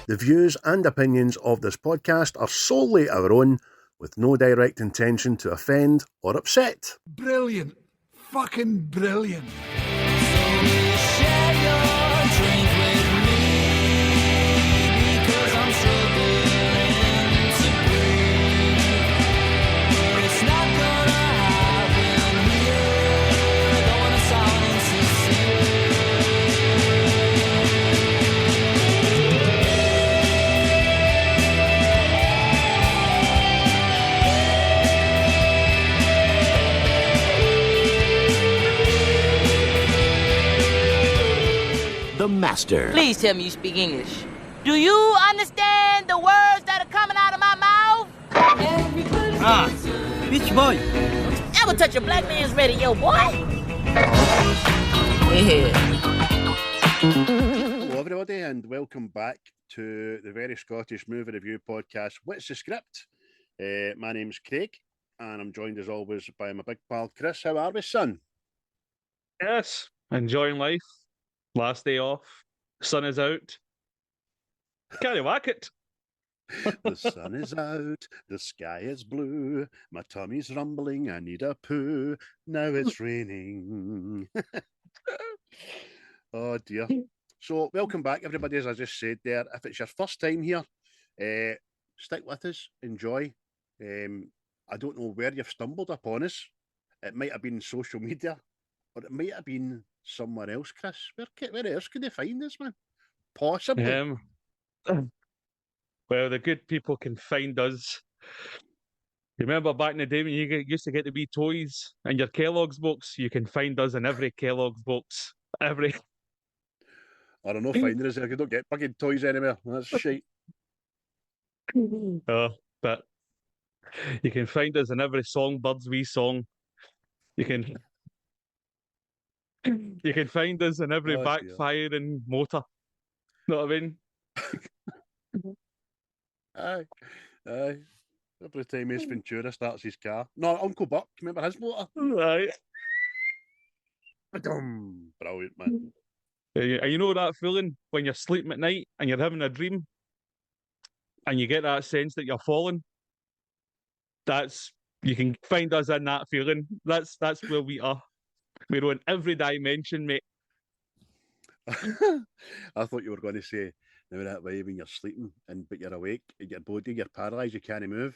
The views and opinions of this podcast are solely our own, with no direct intention to offend or upset. Brilliant. Fucking brilliant. The Master. Please tell me you speak English. Do you understand the words that are coming out of my mouth? Which boy? Ever touch a black man's radio, boy? Yeah. Hello everybody and welcome back to the very Scottish movie review podcast, What's the Script? My name's Craig and I'm joined as always by my big pal Chris. How are we, son? Yes, enjoying life. Last day off. Sun is out. Can't whack it. The sun is out, the sky is blue, my tummy's rumbling, I need a poo, now it's raining. Oh dear. So welcome back everybody, as I just said there. If it's your first time here, stick with us, enjoy. I don't know where you've stumbled upon us. It might have been social media, or it might have been somewhere else, Chris. Where else could they find us, man? Possibly. Well, the good people can find us. You remember back in the day when you used to get the wee toys in your Kellogg's box? You can find us in every Kellogg's box. Every. I don't know, finding us there. You don't get fucking toys anywhere. That's shite. But you can find us in every Songbird's wee song. You can find us in every backfiring motor. Know what I mean? Aye. Every time Ace Ventura starts his car. No, Uncle Buck, remember his motor? Right. Brilliant, man. You know that feeling when you're sleeping at night and you're having a dream and you get that sense that you're falling? You can find us in that feeling. That's where we are. We're on every dimension, mate. I thought you were going to say, now that way when you're sleeping but you're awake and your body, you're paralysed, you can't move.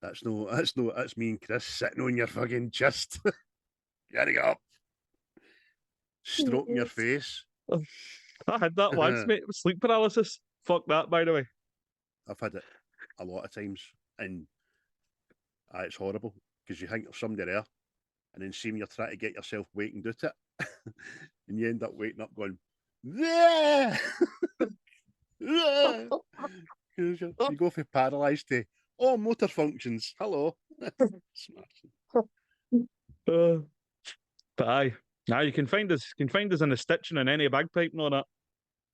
That's me and Chris sitting on your fucking chest. Getting up. Stroking your face. I had that once, mate. Sleep paralysis. Fuck that, by the way. I've had it a lot of times, and it's horrible because you think there's somebody there, and then see when you're trying to get yourself awake and do it, and you end up waking up going, there. You go from paralysed to motor functions. Hello. But aye. Now you can find us. You can find us in the stitching and any bagpipe and all that.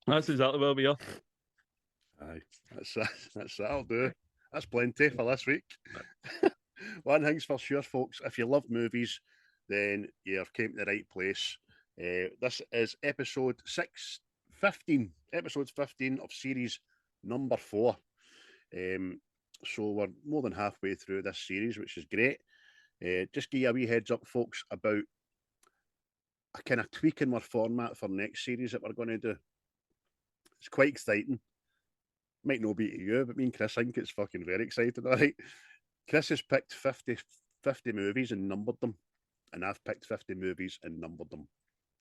That's exactly where we are. Aye, that'll do. That's plenty for this week. One thing's for sure, folks. If you love movies, then you've came to the right place. This is episode 15 of series number 4. So we're more than halfway through this series, which is great. Just give you a wee heads up, folks, about a kind of tweaking our format for next series that we're going to do. It's quite exciting. Might not be to you, but me and Chris think it's fucking very exciting, all right? Chris has picked 50 movies and numbered them, and I've picked 50 movies and numbered them.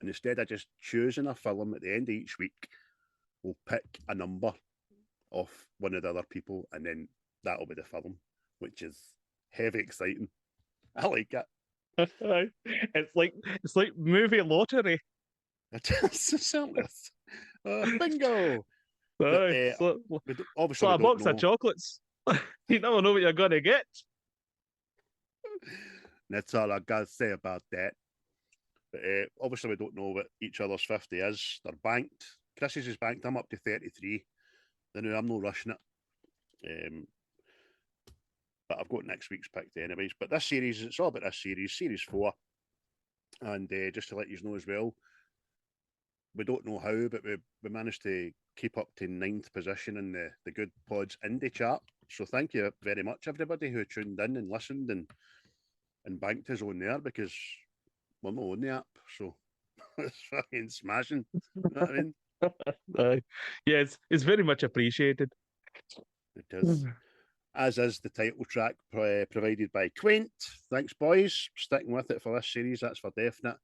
And instead of just choosing a film at the end of each week, we'll pick a number off one of the other people, and then that'll be the film, which is heavy exciting. I like it. It's like movie lottery. Bingo! Aye, Obviously, a box of chocolates. You never know what you're going to get. That's all I got to say about that. But obviously, we don't know what each other's 50 is. They're banked. Chris's is banked. I'm up to 33. Then I'm not rushing it. But I've got next week's picked anyways. But this series, it's all about this series, series 4. And just to let you know as well, we don't know how, but we managed to keep up to 9th position in the Good Pods Indie chart. So thank you very much, everybody who tuned in and listened and banked us on there, because we're not on the app. So it's fucking smashing. You know what I mean? Yeah, it's very much appreciated. It is. As is the title track provided by Quaint. Thanks, boys. Sticking with it for this series, that's for definite.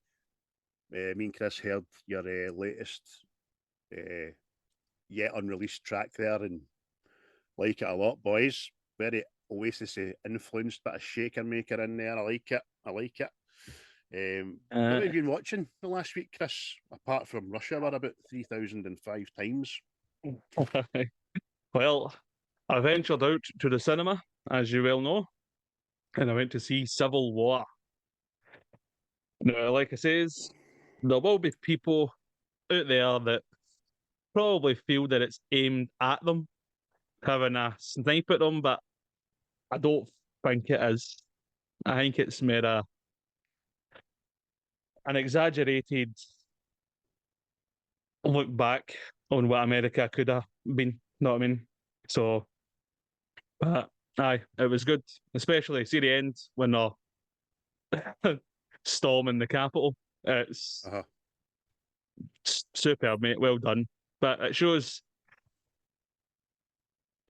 Me and Chris heard your latest yet unreleased track there and like it a lot, boys. Very Oasis influenced, bit of shaker maker in there. I like it. I like it. What have you been watching the last week, Chris? Apart from Russia, we're about 3,005 times. Well, I ventured out to the cinema, as you well know, and I went to see Civil War. Now, like I says, there will be people out there that probably feel that it's aimed at them, having a snipe at them, but I don't think it is. I think it's more an exaggerated look back on what America could have been. Know what I mean? So, but aye, it was good, especially see the end when they're storming the Capitol. It's superb, mate. Well done. But it shows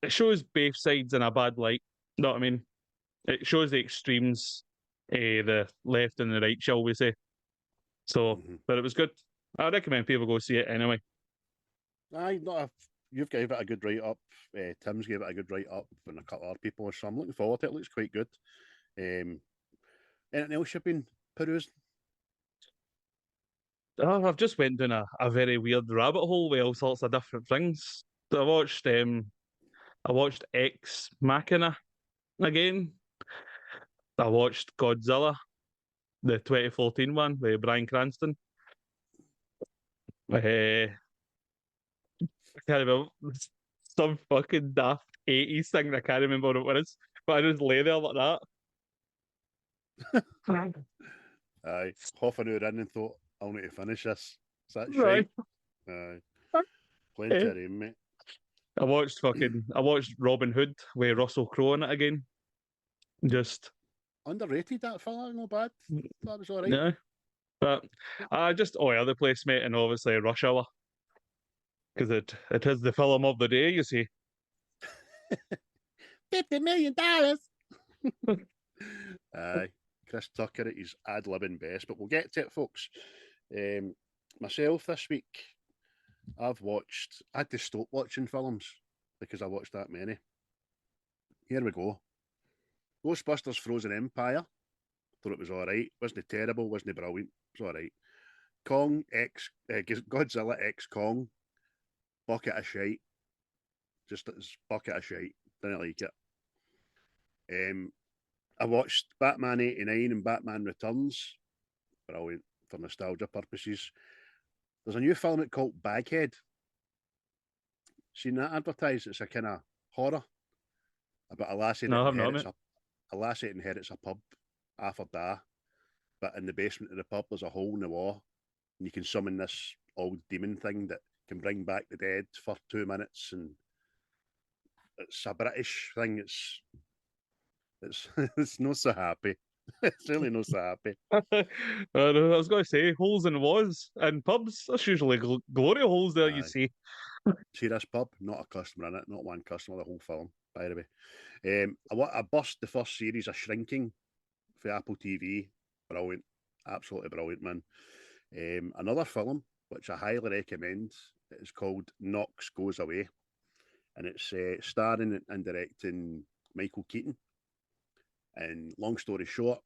both sides in a bad light. Know what I mean? It shows the extremes, the left and the right, shall we say? So, but it was good. I recommend people go see it anyway. Aye, you've gave it a good write up. Tim's gave it a good write up, and a couple of other people. So I'm looking forward to it. It looks quite good. Anything else you've been perusing? I've just went down a very weird rabbit hole with all sorts of different things. I watched Ex Machina again. I watched Godzilla, the 2014 one with Bryan Cranston. I can't remember, some fucking daft 80s thing. I can't remember what it was, but I just lay there like that. Aye, half an hour in and thought, I'll need to finish this. Is that Right. Aye. Plenty of rain, mate. I watched Robin Hood with Russell Crowe in it again. Just underrated, that fella, no bad. That was alright. yeah. But just all other place, mate, and obviously Rush Hour. Because it is the film of the day, you see. $50 million. Aye. Chris Tucker at his ad-libbing best, but we'll get to it, folks. Myself this week, I had to stop watching films because I watched that many. Here we go. Ghostbusters Frozen Empire. Thought it was alright. Wasn't terrible, wasn't brilliant. It was alright. Godzilla X Kong. Bucket of shite. Just as bucket of shite. Didn't like it. I watched Batman 89 and Batman Returns. Brilliant for nostalgia purposes. There's a new film called Baghead. Seen that advertised? It's a kind of horror about a lassie that inherits a pub after that. But in the basement of the pub, there's a hole in the wall, and you can summon this old demon thing that can bring back the dead for 2 minutes. And it's a British thing. It's not so happy. It's really not so happy. I was going to say holes in walls and pubs. That's usually glory holes there. You see. See this pub? Not a customer in it. Not one customer. The whole film, by the way. I burst the first series of Shrinking for Apple TV. Brilliant, absolutely brilliant, man. Another film which I highly recommend is called Knox Goes Away, and it's starring and directing Michael Keaton. And long story short,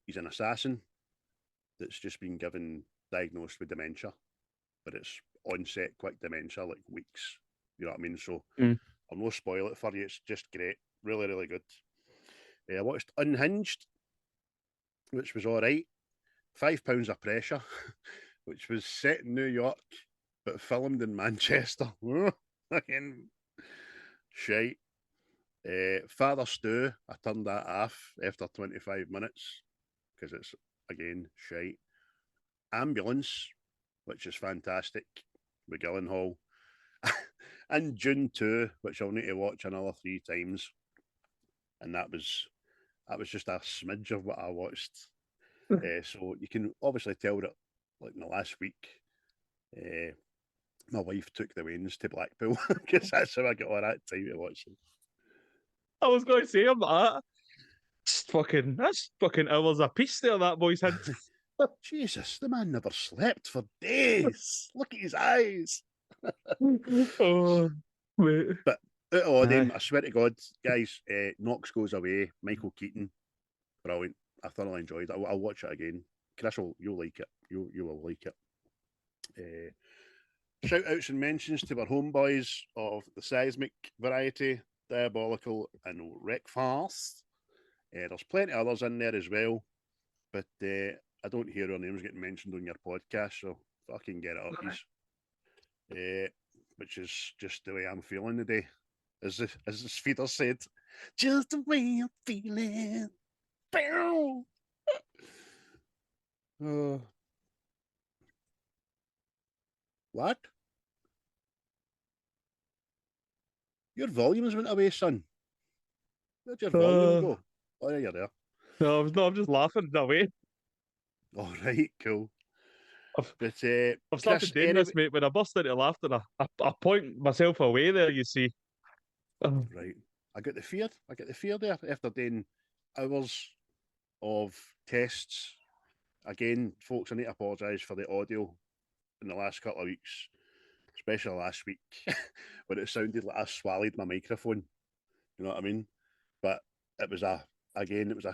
he's an assassin that's just been diagnosed with dementia, but it's onset quick dementia, like weeks. You know what I mean? So I'll not spoil it for you. It's just great. Really, really good. I watched Unhinged, which was all right. £5 of Pressure, which was set in New York, but filmed in Manchester. Fucking shite. Father Stew, I turned that off after 25 minutes because it's, again, shite. Ambulance, which is fantastic, with Gyllenhaal. And June 2, which I'll need to watch another 3 times. And that was just a smidge of what I watched. So you can obviously tell that, like in the last week, my wife took the Waynes to Blackpool because that's how I got all that time to watch them. I was going to say that. That's fucking hours a piece there, that boy's had. Jesus, the man never slept for days. Look at his eyes. Oh, mate. But out of all them, I swear to God, guys, Knox Goes Away, Michael Keaton, brilliant. I thoroughly enjoyed it. I'll watch it again. Chris, you'll like it. You will like it. Shout outs and mentions to our homeboys of the seismic variety, Diabolical and Wreckfast. There's plenty of others in there as well, but I don't hear our names getting mentioned on your podcast, so fucking get it up, please. Which is just the way I'm feeling today. As the Feeder said, just the way I'm feeling. What? Your volume's went away, son. Where'd your volume go? Oh, yeah, you're there. No, I'm just laughing away. All right, cool. I've But started doing this, mate. When I burst into laughter, I point myself away there, you see. Right. I got the fear there after doing hours of tests. Again, folks, I need to apologise for the audio in the last couple of weeks, especially last week, when it sounded like I swallowed my microphone. You know what I mean? But it was a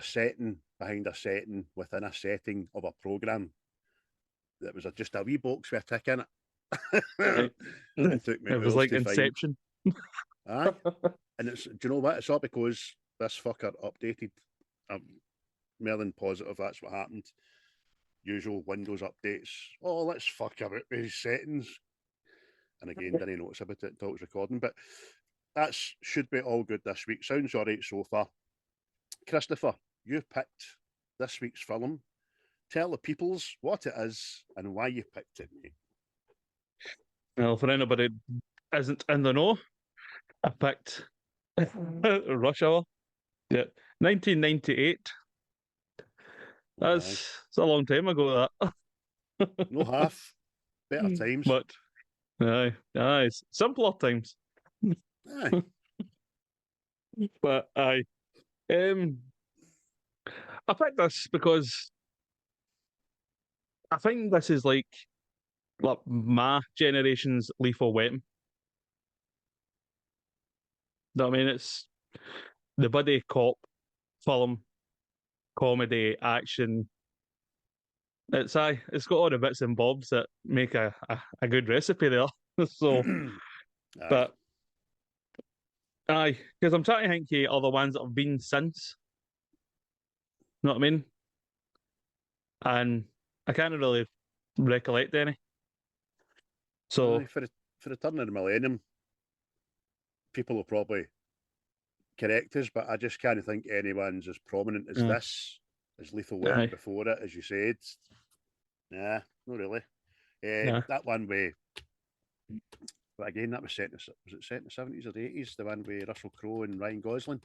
setting behind a setting within a setting of a programme. That was just a wee box with a tick in it. It was like Inception. Aye. And do you know what? It's all because this fucker updated. More than positive, that's what happened. Usual Windows updates. Oh, let's fuck about with his settings. And again, didn't notice about it until it was recording. But that should be all good this week. Sounds all right so far. Christopher, you picked this week's film. Tell the peoples what it is and why you picked it, mate. Well, for anybody who isn't in the know, I picked Rush Hour. Yeah, 1998. That's a long time ago, that. No half. Better times. But, aye, simpler times. Aye. But, aye. I picked this because I think this is like my generation's Lethal Weapon. I mean, it's the buddy cop film, comedy, action. It's got all the bits and bobs that make a good recipe there. So, but because I'm trying to think of other ones that have been since. You know what I mean? And I can't really recollect any. So for the turn of the millennium, people will probably correct us, but I just can't think anyone's as prominent as this, as Lethal Weapon before it, as you said. Nah, not really. That one way, but again, that was set in the 70s or the 80s? The one with Russell Crowe and Ryan Gosling.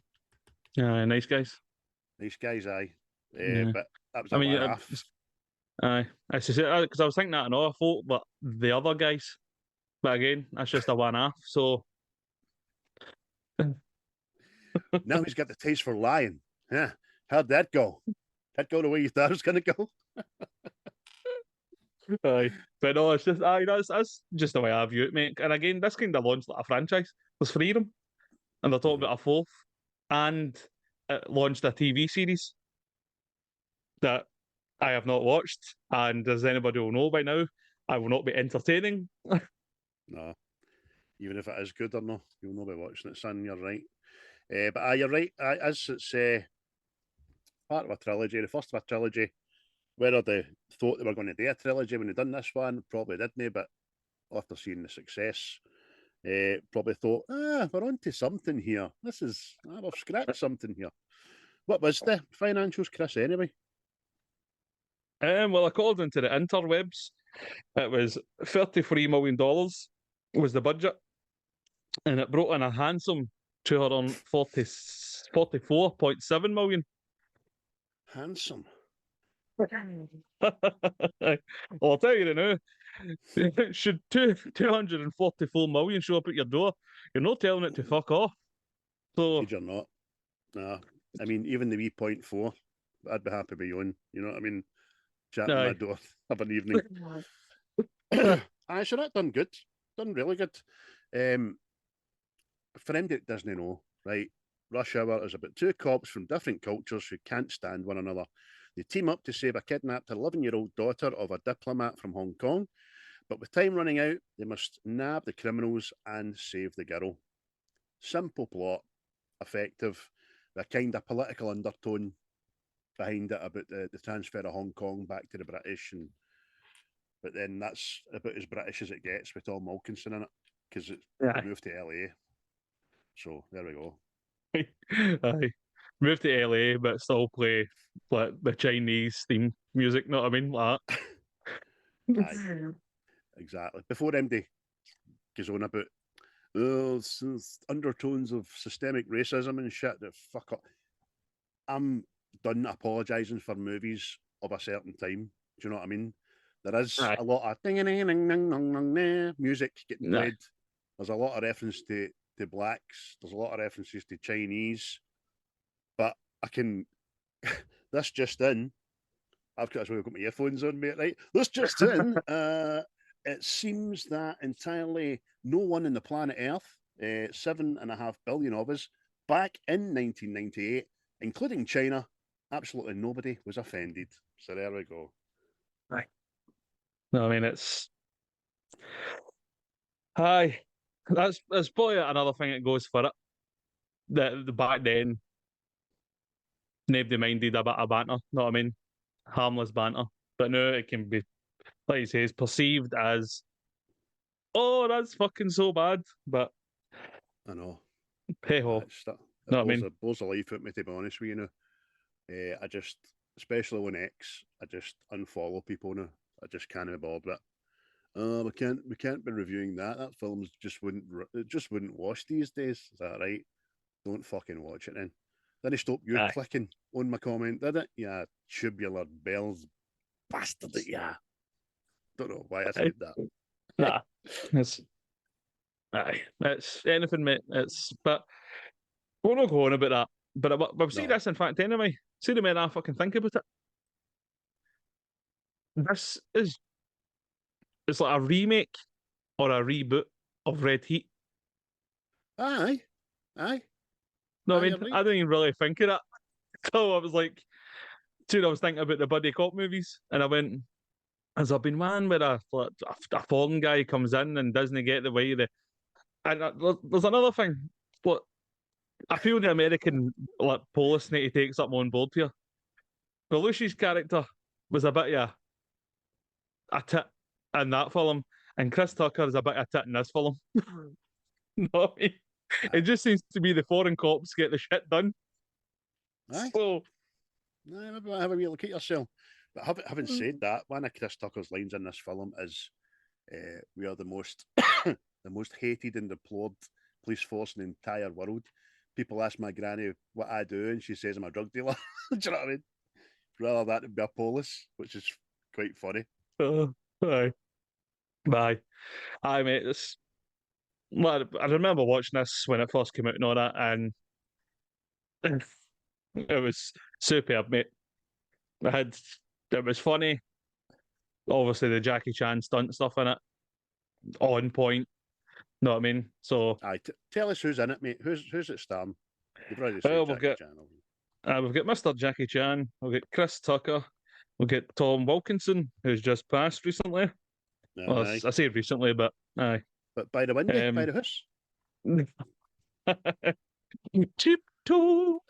Yeah, nice guys. Nice guys, aye. But that was one-off. Aye, because I was thinking that another thought, but the other guys. But again, that's just a one-off. So now he's got the taste for lying. Yeah, how'd that go? That go the way you thought it was going to go? Aye, but no, it's just that's just the way I view it, mate. And again, this kind of launched like a franchise. There's three of them, and they're talking about a fourth, and it launched a TV series that I have not watched, and as anybody will know by now, I will not be entertaining. No, even if it is good or not, you'll not be watching it, son. You're right. But you're right. As it's part of a trilogy, the first of a trilogy, whether they thought they were going to do a trilogy when they done this one, probably didn't. But after seeing the success, probably thought, we're onto something here. We've scratched something here. What was the financials, Chris, anyway? Well, according to the interwebs, It was $33 million was the budget, and it brought in a handsome 244.7 million. Handsome. Well, I'll tell you now, should 244 million show up at your door, you're not telling it to fuck off. So You're not. Nah. I mean, even the wee 0.4, I'd be happy with you on. You know what I mean? Chatting my Aye. door of an evening. Aye, so that done good. Done really good. For them that doesn't know, right? Rush Hour is about two cops from different cultures who can't stand one another. They team up to save a kidnapped 11-year-old daughter of a diplomat from Hong Kong. But with time running out, they must nab the criminals and save the girl. Simple plot, effective, with a kind of political undertone behind it about the transfer of Hong Kong back to the British. But then that's about as British as it gets with Tom Wilkinson in it, because it moved to LA. So there we go. Aye. Move to LA, but still play like the Chinese theme music, know what I mean? Like that. Aye, exactly. Before MD goes on about undertones of systemic racism and shit, that fuck up. I'm done apologising for movies of a certain time. Do you know what I mean? There is a lot of ding ding ding ding ding ding music getting played. There's a lot of reference to blacks. There's a lot of references to Chinese. But I can this just in. I've got my earphones on, mate, right? This just in. It seems that entirely no one in the planet Earth, 7.5 billion of us, back in 1998, including China, absolutely nobody was offended. So there we go. Right. No, I mean it's aye. That's probably another thing that goes for it. The back then, nobody minded a bit of banter, know what I mean? Harmless banter. But now it can be, like you say, it's perceived as, oh, that's fucking so bad. But I know. Hey ho. It know what I mean? blows the life out of me, to be honest with you now. I just, especially on X, I just unfollow people now. I just can't be bothered with it. We can't be reviewing that. That film just wouldn't wash these days. Is that right? Don't fucking watch it then. Then he stopped you clicking on my comment, did it? Yeah, tubular bells bastard. Yeah. Don't know why I said that. Nah. It's anything, mate. But we're not going about that. But we've seen this in fact anyway. See the minute I fucking think about it. This is it's like a remake or a reboot of Red Heat. Aye. No, I mean, I didn't even really think of that. So I was like, dude, I was thinking about the buddy cop movies, and I went, has there been one where a foreign guy comes in and doesn't get the way the. And there's another thing, but I feel the American police need to take something on board here. Belushi's character was a bit of a tit in that film, and Chris Tucker is a bit of a tit in this film. No, it just seems to be the foreign cops get the shit done. Aye. So, maybe have a wee look at yourself. But having said that, one of Chris Tucker's lines in this film is, "We are the most the most hated and deplored police force in the entire world. People ask my granny what I do, and she says I'm a drug dealer." Do you know what I mean? Rather that than be a police, which is quite funny. Aye. Bye. Aye, mate. Well, I remember watching this when it first came out and all that, and it was superb, mate. It was funny. Obviously, the Jackie Chan stunt stuff in it, on point. Know what I mean? So, Aye, tell us who's in it, mate. Who's it starring? You've already well, said Jackie Chan. We've got Mr. Jackie Chan. We've got Chris Tucker. We've got Tom Wilkinson, who's just passed recently. Well, I say recently, but aye. But by the window, by the house. Tiptoe.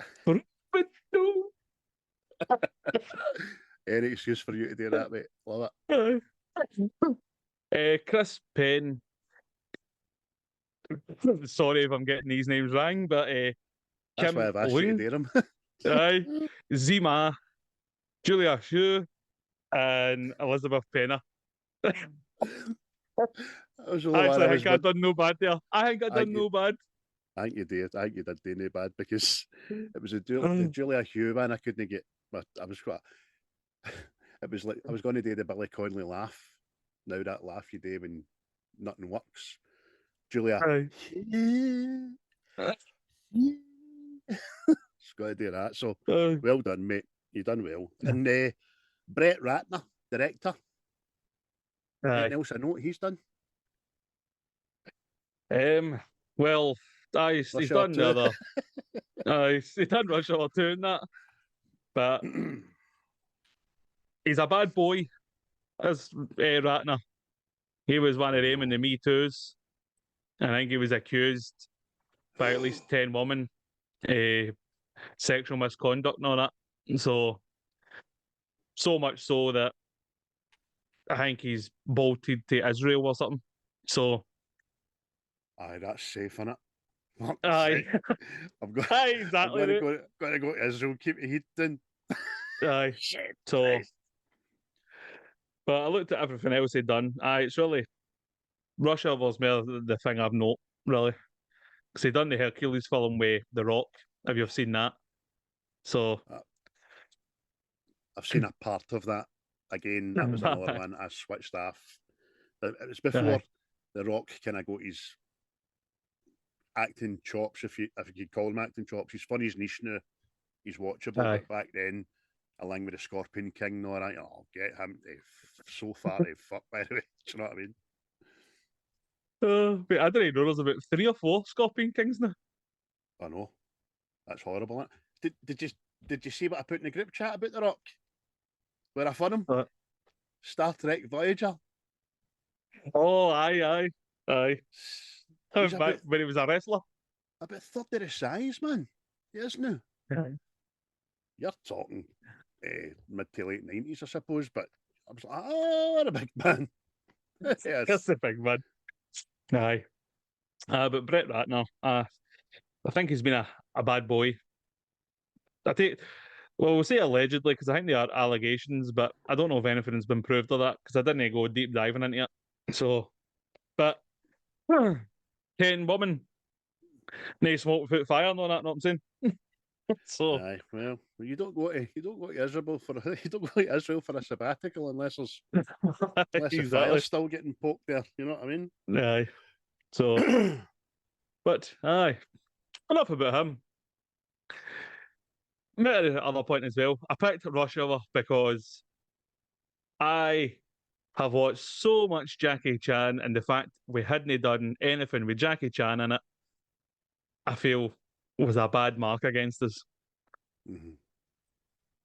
Any excuse for you to do that, mate. Love it. Chris Penn. Sorry if I'm getting these names wrong, but that's Kim why I've asked Leung, you to do them. aye, Zima, Julia Hsu, and Elizabeth Penner. That was the only one Actually, I I was think I done no bad there. I think I I done think no bad. I think you did. I think you did do no bad because it was the Julia Hugh one. I couldn't get, but I was quite. It was like I was going to do the Billy Connolly laugh. Now that laugh you do when nothing works. Julia, Aye. it's got to do that. So well done, mate. You done well. And Brett Ratner, director. Aye. Anything else I know he's done? Well, he's Rush done the Hour other. He's done Rush Hour 2 and that. But 2. he's a bad boy, as Ratner. He was one of them in the Me Too's. I think he was accused by at least 10 women sexual misconduct and all that. And so much so that I think he's bolted to Israel or something. So Aye, that's safe, innit? aye, I'm going. aye, I'm exactly. going to go. Got to go to Israel. Keep your heat down. Aye. Shit. So, Christ. but I looked at everything else he'd done. Aye, it's really Rush Hour was more the thing I've note really, because he done the Hercules film with The Rock. Have you seen that? So I've seen a part of that. Again, that was another one I switched off. It was before The Rock kind of got his acting chops, if you could call them acting chops. He's funny as niche now. He's watchable, but back then, along with the Scorpion King and all that, oh, get him so far to fuck, by the way. Do you know what I mean? Wait, I didn't know there's about 3 or 4 Scorpion Kings now. I know. That's horrible. Did you see what I put in the group chat about The Rock? Where I found him? Star Trek Voyager. Oh, aye. He's When he was a wrestler. About third of the size, man. He is now. You're talking mid to late 90s, I suppose, but I was like, oh, what a big man. Yes. That's a big man. Aye. But Brett Ratner, I think he's been a bad boy. We'll say allegedly because I think they are allegations, but I don't know if anything's been proved of that because I didn't go deep diving into it. So, but 10 women, no smoke without fire, no, that, know what I'm saying? So, aye, well, you don't go to Israel for a sabbatical unless the fire's still getting poked there. You know what I mean? Aye. So, but aye, enough about him. At the other point as well, I picked Rush Hour because I have watched so much Jackie Chan, and the fact we hadn't done anything with Jackie Chan in it, I feel was a bad mark against us. Mm-hmm.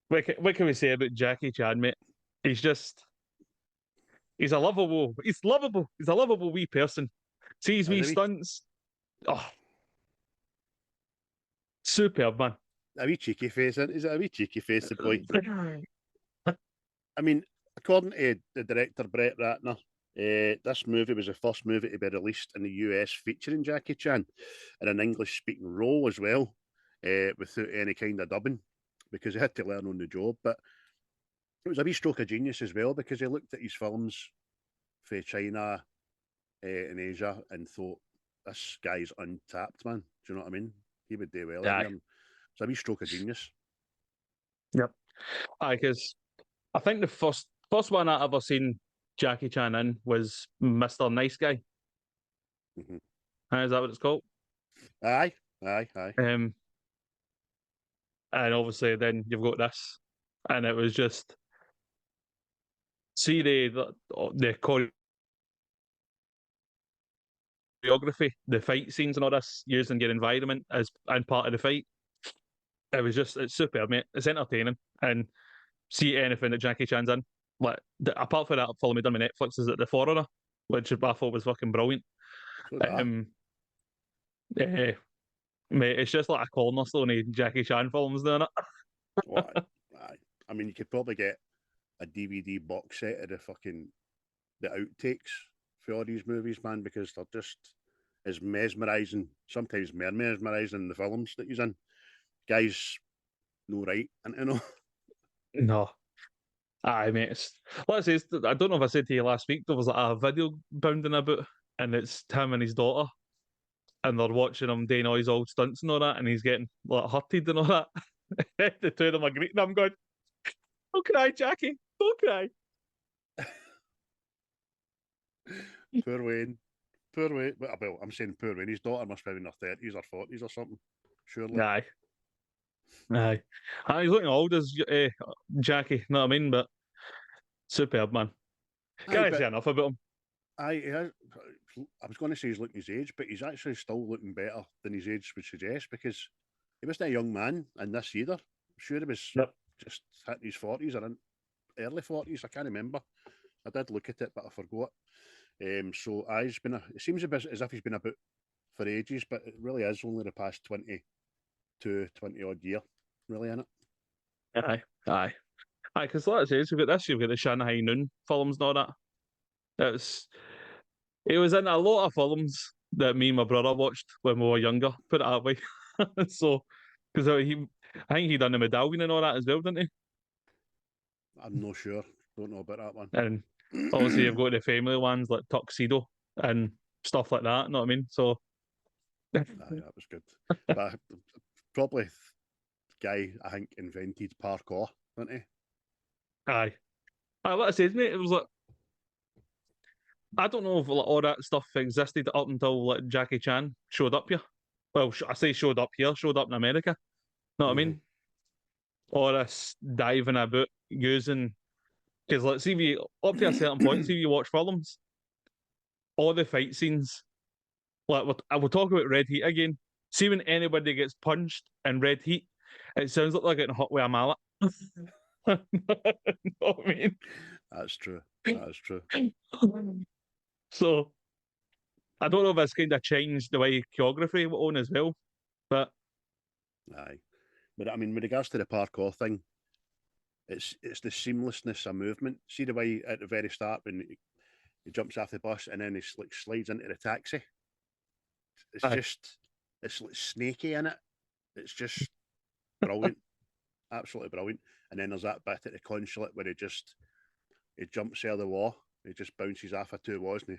What can we say about Jackie Chan, mate? He's a lovable wee person. See his wee stunts. Oh, superb, man. A wee cheeky face, is it a wee cheeky face, the boy? I mean, according to the director, Brett Ratner, this movie was the first movie to be released in the US featuring Jackie Chan in an English-speaking role as well, without any kind of dubbing, because he had to learn on the job. But it was a wee stroke of genius as well, because he looked at his films for China and Asia and thought, this guy's untapped, man. Do you know what I mean? He would do well. Yeah. It's a wee stroke of genius. Yep. Aye, because I think the first one I ever seen Jackie Chan in was Mr. Nice Guy. Mm-hmm. Is that what it's called? Aye. And obviously then you've got this, and it was just see the choreography, the fight scenes and all this, using your environment as and part of the fight. It's superb, mate. It's entertaining, and see anything that Jackie Chan's in. Like apart from that film he done with Netflix, is it The Foreigner, which I thought was fucking brilliant. Yeah, mate, it's just like a cornerstone of Jackie Chan films, doing it. Well, I mean, you could probably get a DVD box set of the outtakes for all these movies, man, because they're just as mesmerising, sometimes more mesmerising than the films that he's in. Guys, no right, and you know. No. Aye, mate. Let's say, I don't know if I said to you last week, there was like a video bounding about, and it's him and his daughter, and they're watching him doing all his old stunts and all that, and he's getting like hurted and all that. The two of them are greeting him, going, "Don't cry, Jackie. Don't cry." Poor Wayne. Poor Wayne. Well, I'm saying poor Wayne. His daughter must be in her 30s or 40s or something. Surely. Aye. Aye. Aye, he's looking old as Jackie, you know what I mean? But superb, man. Can't say enough about him. I was going to say he's looking his age, but he's actually still looking better than his age would suggest, because he wasn't a young man in this either. I'm sure he was just hitting his 40s or in early 40s. I can't remember. I did look at it, but I forgot. So he's been it seems a bit as if he's been about for ages, but it really is only the past 20 odd year, really, in it. Aye. Because like I say, we've got this, you've got the Shanghai Noon films and all that. It was in a lot of films that me and my brother watched when we were younger, put it that way. So, because I think he done the Medallion and all that as well, didn't he? I'm not sure. Don't know about that one. And obviously you've got the family ones like Tuxedo and stuff like that, you know what I mean? So that was good. But probably the guy I think invented parkour, didn't he? Aye, like I said, mate, it was like, I don't know if like, all that stuff existed up until like Jackie Chan showed up here. Well, I say showed up here, showed up in America. Know what I mean? Or us diving about using, because let's see, if you up to a certain point, see if you watch films, all the fight scenes, like we'll talk about Red Heat again. See when anybody gets punched in Red Heat, it sounds like they're getting hot with a mallet. Know what I mean? That's true. That is true. So I don't know if it's kind of changed the way choreography went on as well, but aye. But I mean, with regards to the parkour thing, it's the seamlessness of movement. See the way at the very start when he jumps off the bus and then he like slides into the taxi. It's just it's like snaky in it. It's just brilliant, absolutely brilliant. And then there's that bit at the consulate where he jumps out of the wall. He just bounces off of two walls, and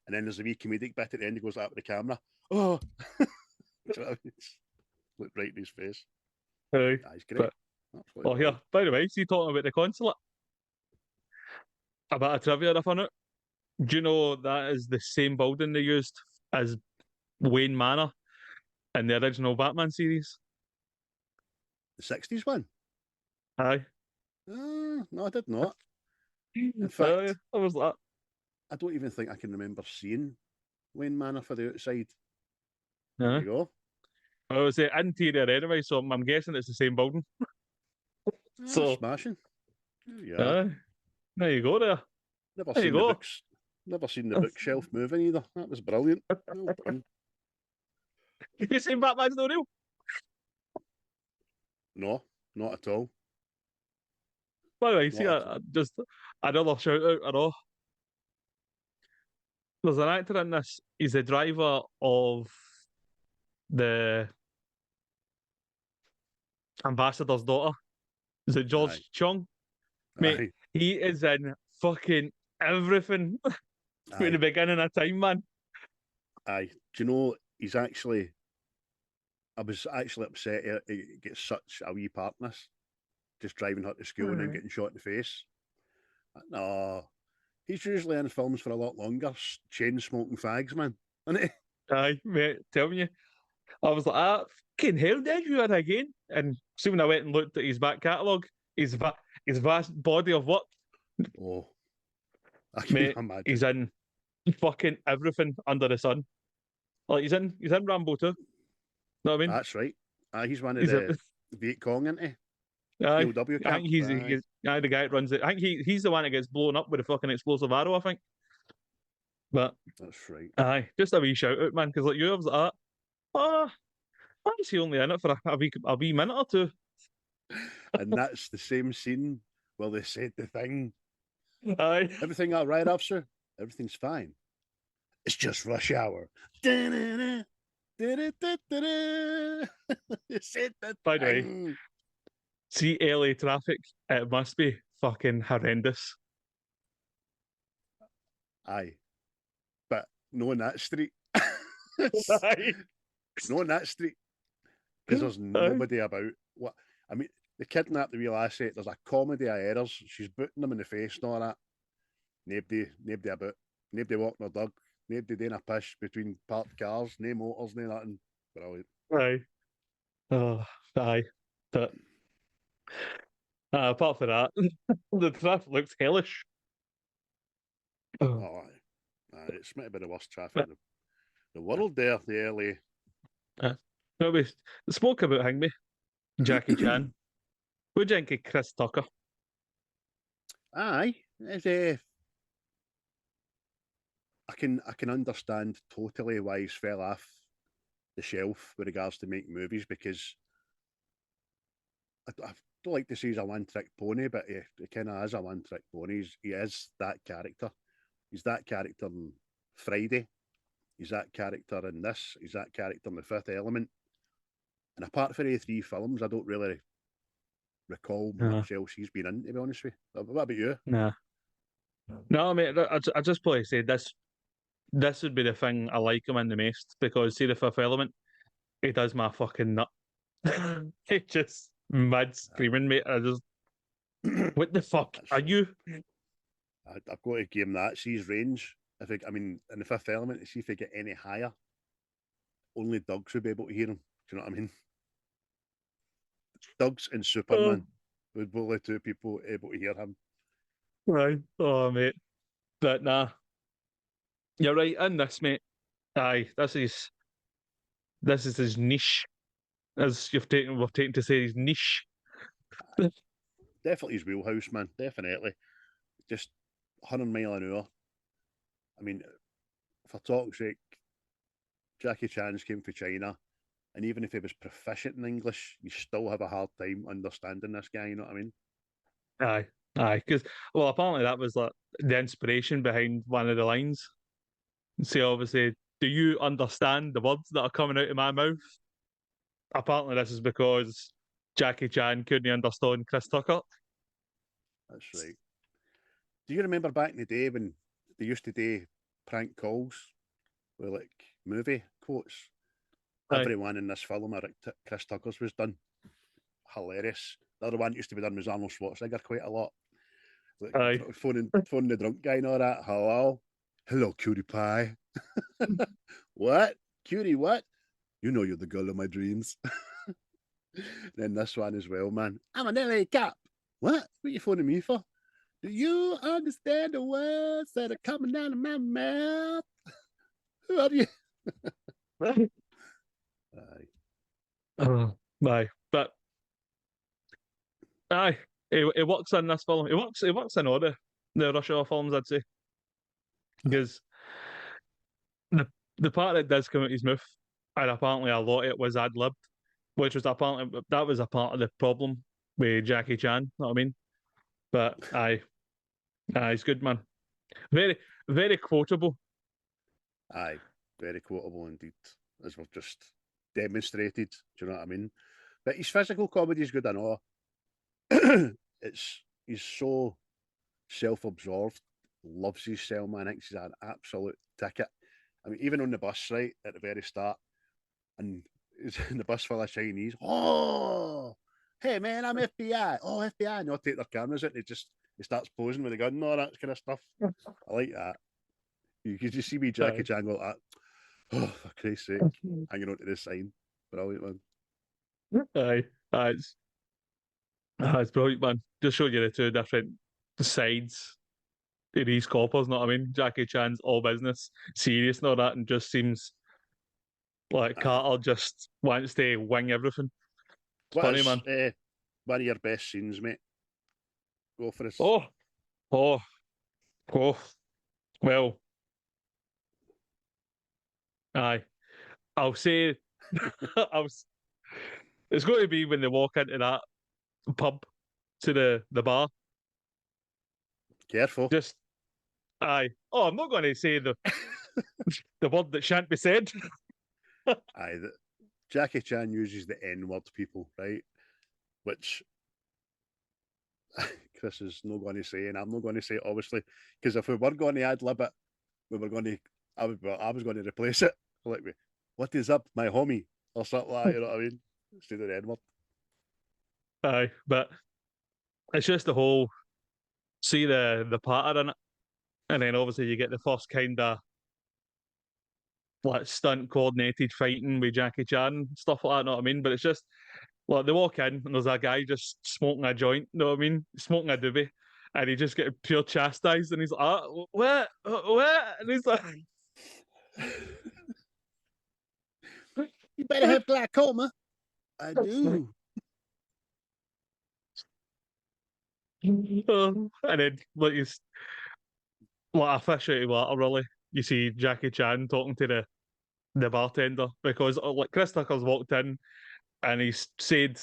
then there's a wee comedic bit at the end. He goes out with the camera. Oh, look right in his face. Aye, he's great. Oh, here, by the way, see, talking about the consulate, a bit of trivia I found out. Do you know that is the same building they used as Wayne Manor in the original Batman series? The 60s one? Aye. No, I did not. In fact, I was like, I don't even think I can remember seeing Wayne Manor for the outside. There you go. I was the interior anyway, so I'm guessing it's the same building. So smashing. Yeah. There you go. There. Never seen the books. Never seen the bookshelf moving either. That was brilliant. Well done. You seen Batman's No Real? No, not at all. By the way, see, just another shout out at all. There's an actor in this. He's the driver of the ambassador's daughter. Is it George Chung? Mate, he is in fucking everything from the beginning of time, man. Aye. Do you know, I was actually upset he gets such a wee part in this. Just driving her to school and then getting shot in the face. No. He's usually in films for a lot longer, chain smoking fags, man. Isn't he? Aye, mate, telling you. I was like, fucking hell, did you in again? And soon I went and looked at his back catalogue, his vast body of work. Oh, I can't imagine. He's in fucking everything under the sun. Like he's in Rambo too. Know what I mean? That's right. He's one of the Viet Cong, isn't he? I think he's the guy that runs it. I think he's the one that gets blown up with a fucking explosive arrow, I think. But that's right. Aye, just a wee shout out, man, because like you, I was like, why is he only in it for a wee minute or two? And that's the same scene where they said the thing. Aye. Everything all right, officer? Everything's fine. It's just rush hour. You said that. By the way, see LA traffic, it must be fucking horrendous. Aye. But no in that street. Aye. No in that street. Because there's nobody about. What I mean, the kidnapped the wee lassie. There's a comedy of errors. She's booting them in the face and all that. Nobody about. Nobody walking their dog. Nobody doing a push between parked cars. No motors, no nothing. Brilliant. Aye. Oh, aye. But apart from that, the traffic looks hellish. Oh, aye. It's meant to be the worst traffic in the world there, the LA. No, we spoke about Hangme, Jackie Chan. What do you think of Chris Tucker? Aye. It's, I can understand totally why he's fell off the shelf with regards to making movies, because I don't like to say he's a one-trick pony, but he kind of is a one-trick pony. He is that character. He's that character in Friday. He's that character in this. He's that character in The Fifth Element. And apart from the 3 films, I don't really recall much else he's been in, to be honest with you. What about you? Nah. No, mate, I just probably say this would be the thing I like him in the most, because see The Fifth Element, he does my fucking nut. He just mad screaming, mate. I just, what the fuck are you? I've got to give him that. See his range. I mean, in The Fifth Element, to see if he get any higher, only dogs would be able to hear him. Do you know what I mean? Dogs and Superman would be the 2 people able to hear him. Right. Oh, mate. But nah. You're right in this, mate. Aye, this is his niche. As we've taken to say his niche. Definitely his wheelhouse, man. Definitely. Just 100 mile an hour. I mean, for talk's sake, Jackie Chan's came from China, and even if he was proficient in English, you still have a hard time understanding this guy, you know what I mean? Aye, because, well, apparently that was like the inspiration behind one of the lines. See, obviously, do you understand the words that are coming out of my mouth? Apparently this is because Jackie Chan couldn't understand Chris Tucker. That's right. Do you remember back in the day when they used to do prank calls with like movie quotes? Aye. Everyone in this film, Chris Tucker's, was done. Hilarious. The other one used to be done was Arnold Schwarzenegger quite a lot. Like, Aye. phoning the drunk guy and all that. Hello, cutie pie. What? Cutie what? You know you're the girl of my dreams. Then this one as well, man. I'm an LA cop. What are you phoning me for? Do you understand the words that are coming out of my mouth? Who are you? Aye. Aye. But aye, it works in this film. It works in all the Rush Hour films, I'd say. Because the part that does come out his mouth, and apparently a lot of it was ad-libbed, which was apparently that was a part of the problem with Jackie Chan, know what I mean? But aye, he's good, man. Very, very quotable. Aye, very quotable indeed, as we've just demonstrated. Do you know what I mean? But his physical comedy is good and all. He's so self-absorbed, loves his cell, man. I think he's an absolute ticket. I mean, even on the bus, right, at the very start, and he's in the bus full of Chinese. Oh, hey man, I'm FBI. Oh, FBI. And they'll take their cameras out and he starts posing with a gun and all that kind of stuff. I like that. You can just see me, Jackie Chan, go like that. Oh, for Christ's sake, hanging on to this sign. Brilliant, man. Aye, it's brilliant, man. Just showed you the 2 different sides of these coppers, know what I mean? Jackie Chan's all business, serious and all that, and just seems like Carter just wants to wing everything. It's funny, man. One of your best scenes, mate? Go for us. Oh. Well, aye. I'll say, it's going to be when they walk into that pub to the bar. Careful. Just, aye. Oh, I'm not going to say the word that shan't be said. Aye, Jackie Chan uses the N-word, people, right? Which, Chris is not going to say, and I'm not going to say it, obviously, because if we were going to ad lib it, we were going to, I was going to replace it. Like, what is up, my homie? Or something like that, you know what I mean? Instead of the N word. Aye, but it's just the whole see the pattern in it, and then obviously you get the first kind of like stunt coordinated fighting with Jackie Chan stuff like that. Know what I mean? But it's just like they walk in and there's a guy just smoking a joint. Know what I mean? Smoking a doobie, and he just get pure chastised, and he's like, what, and he's like, You better have glaucoma. I do. and then like you like a fish out of water, really. You see Jackie Chan talking to the bartender because like Chris Tucker's walked in and he's said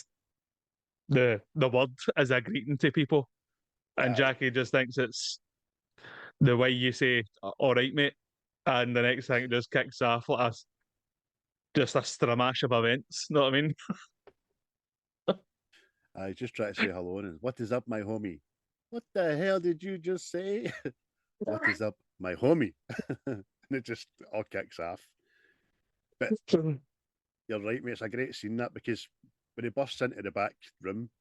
the word as a greeting to people, and Jackie just thinks it's the way you say "all right, mate," and the next thing it just kicks off like just a stramash of events. Know what I mean? I just try to say hello and what is up, my homie? What the hell did you just say? What is up, my homie? And it just all kicks off. But you're right, mate. It's a great scene that because when he bursts into the back room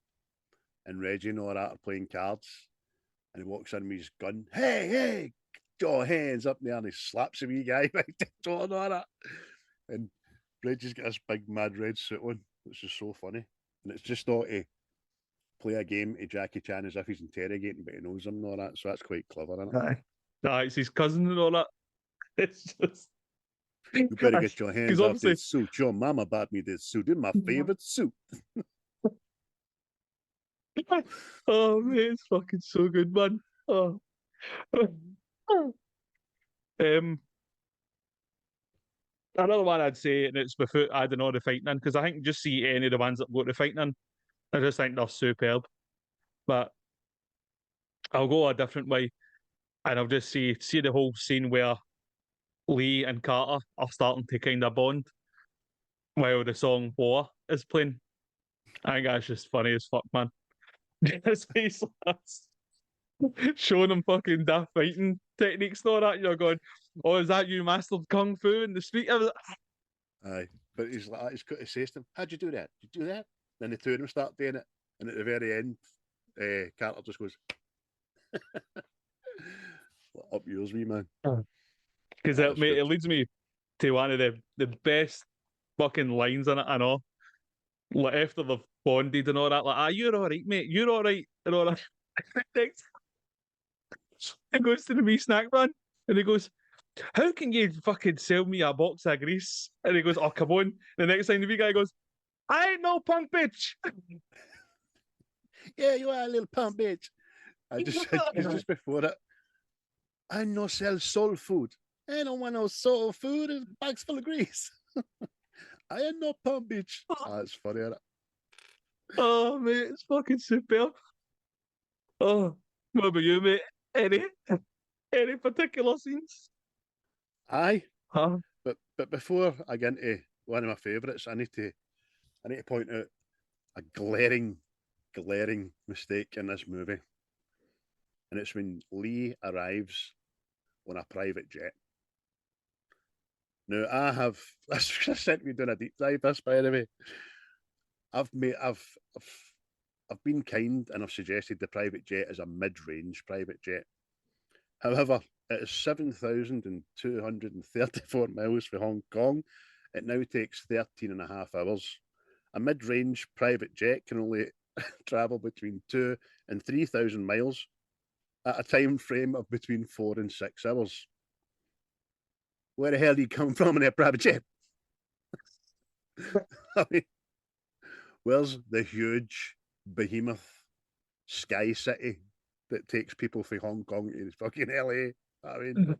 and Reggie and all that are playing cards, and he walks in with his gun. Hey, your hands up there, and he slaps a wee guy right on all that. And Reggie's got this big mad red suit on, which is so funny. And it's just not to play a game to Jackie Chan as if he's interrogating, but he knows him and all that. So that's quite clever, isn't it? Aye, it's his cousin and all that. It's just You better get your hands off obviously this suit. Your mama bought me this suit. It's my favorite suit. oh man, it's fucking so good, man. Oh. Another one I'd say, and it's without adding all the fighting in, because I think just see any of the ones that go to fighting in, I just think they're superb. But I'll go a different way, and I'll just see the whole scene where Lee and Carter are starting to kind of bond while the song War is playing. I think that's just funny as fuck, man. Just he's showing them fucking daft fighting techniques and all that. You're going, oh, is that you mastered Kung Fu in the street? Aye. But he's got to say to them, how'd you do that? Did you do that? Then the two of them start doing it. And at the very end, Carter just goes, up yours, wee man. Because it leads me to one of the best fucking lines in it, I know. Like after they've bonded and all that, like, you're all right, mate, you're all right, and all that. He goes to the wee snack man and he goes, how can you fucking sell me a box of grease? And he goes, oh, come on. The next time the wee guy goes, I ain't no punk bitch. Yeah, you are a little punk bitch. I just said, just before it, I no sell soul food. I don't want no soul food. It's bags full of grease. I ain't no punk bitch. That's funny, isn't it? Oh, mate, it's fucking superb. Oh, what about you, mate? Any particular scenes? Aye. Huh? But before I get into one of my favourites, I need to point out a glaring mistake in this movie. And it's when Lee arrives on a private jet. Now I have that's sent me doing a deep dive, this by the way. I've been kind and I've suggested the private jet as a mid-range private jet. However, it is 7,234 miles from Hong Kong. It now takes 13 and a half hours. A mid-range private jet can only travel between 2,000 and 3,000 miles at a time frame of between 4 and 6 hours. Where the hell do you come from in a private jet? I mean, where's the huge behemoth sky city that takes people from Hong Kong to fucking LA? I mean,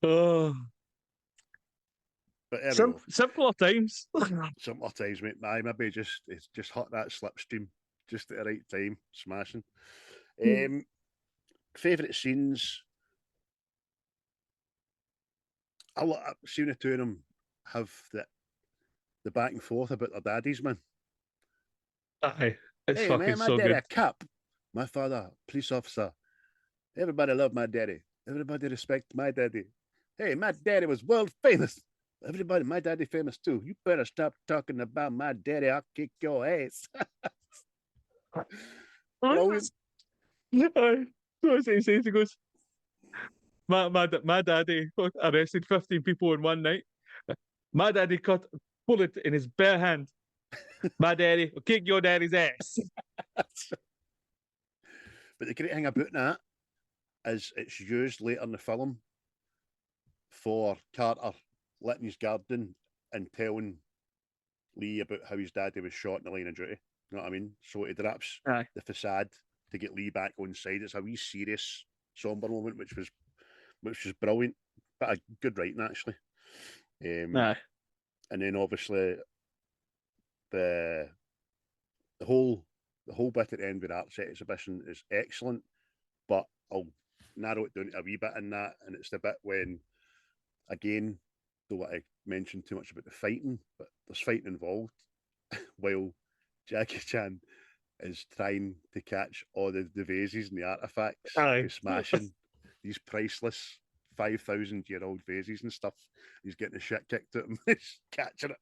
Oh, but there we go. simpler times. Simpler times, mate. Maybe just hit that slipstream just at the right time, smashing. Favourite scenes. I've seen the two of them have the back and forth about their daddies, man. Aye. It's Hey fucking man, my so daddy good. a cop. My father, police officer. Everybody love my daddy. Everybody respect my daddy. Hey, my daddy was world famous. Everybody, my daddy famous too. You better stop talking about my daddy. I'll kick your ass. Brilliant. Aye. So what he says, he goes, my daddy arrested 15 people in one night. My daddy caught a bullet in his bare hand. My daddy will kick your daddy's ass. But the great thing about that is it's used later in the film for Carter letting his guard down and telling Lee about how his daddy was shot in the line of duty. You know what I mean? So he drops Aye. the facade to get Lee back on side. It's a wee serious, somber moment, which was brilliant, but a good writing actually. Aye. And then obviously the the whole bit at the end with the art set exhibition is excellent, but I'll narrow it down to a wee bit in that, and it's the bit when, again, don't want to mention too much about the fighting, but there's fighting involved while Jackie Chan is trying to catch all the vases and the artifacts Aye. for smashing these priceless 5,000-year-old vases and stuff. He's getting the shit kicked at him. He's catching it.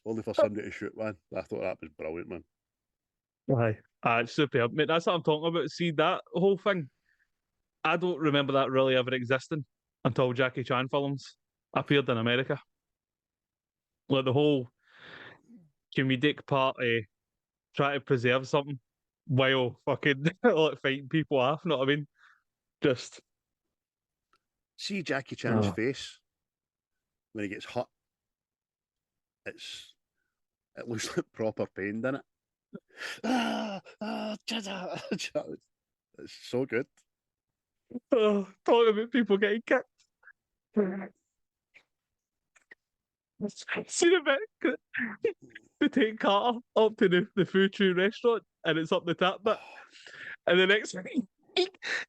Only for somebody to shoot, man. I thought that was brilliant, man. Aye. Aye, superb. Mate, that's what I'm talking about. See, that whole thing, I don't remember that really ever existing until Jackie Chan films appeared in America. Like the whole comedic part of trying to preserve something while fucking like fighting people off, you know what I mean? Just See Jackie Chan's face when he gets hit. It looks like proper pain, doesn't it? It's so good. talking about people getting kicked. See the bit they take Carter up to the food tree restaurant and it's up the tap bit. And the next thing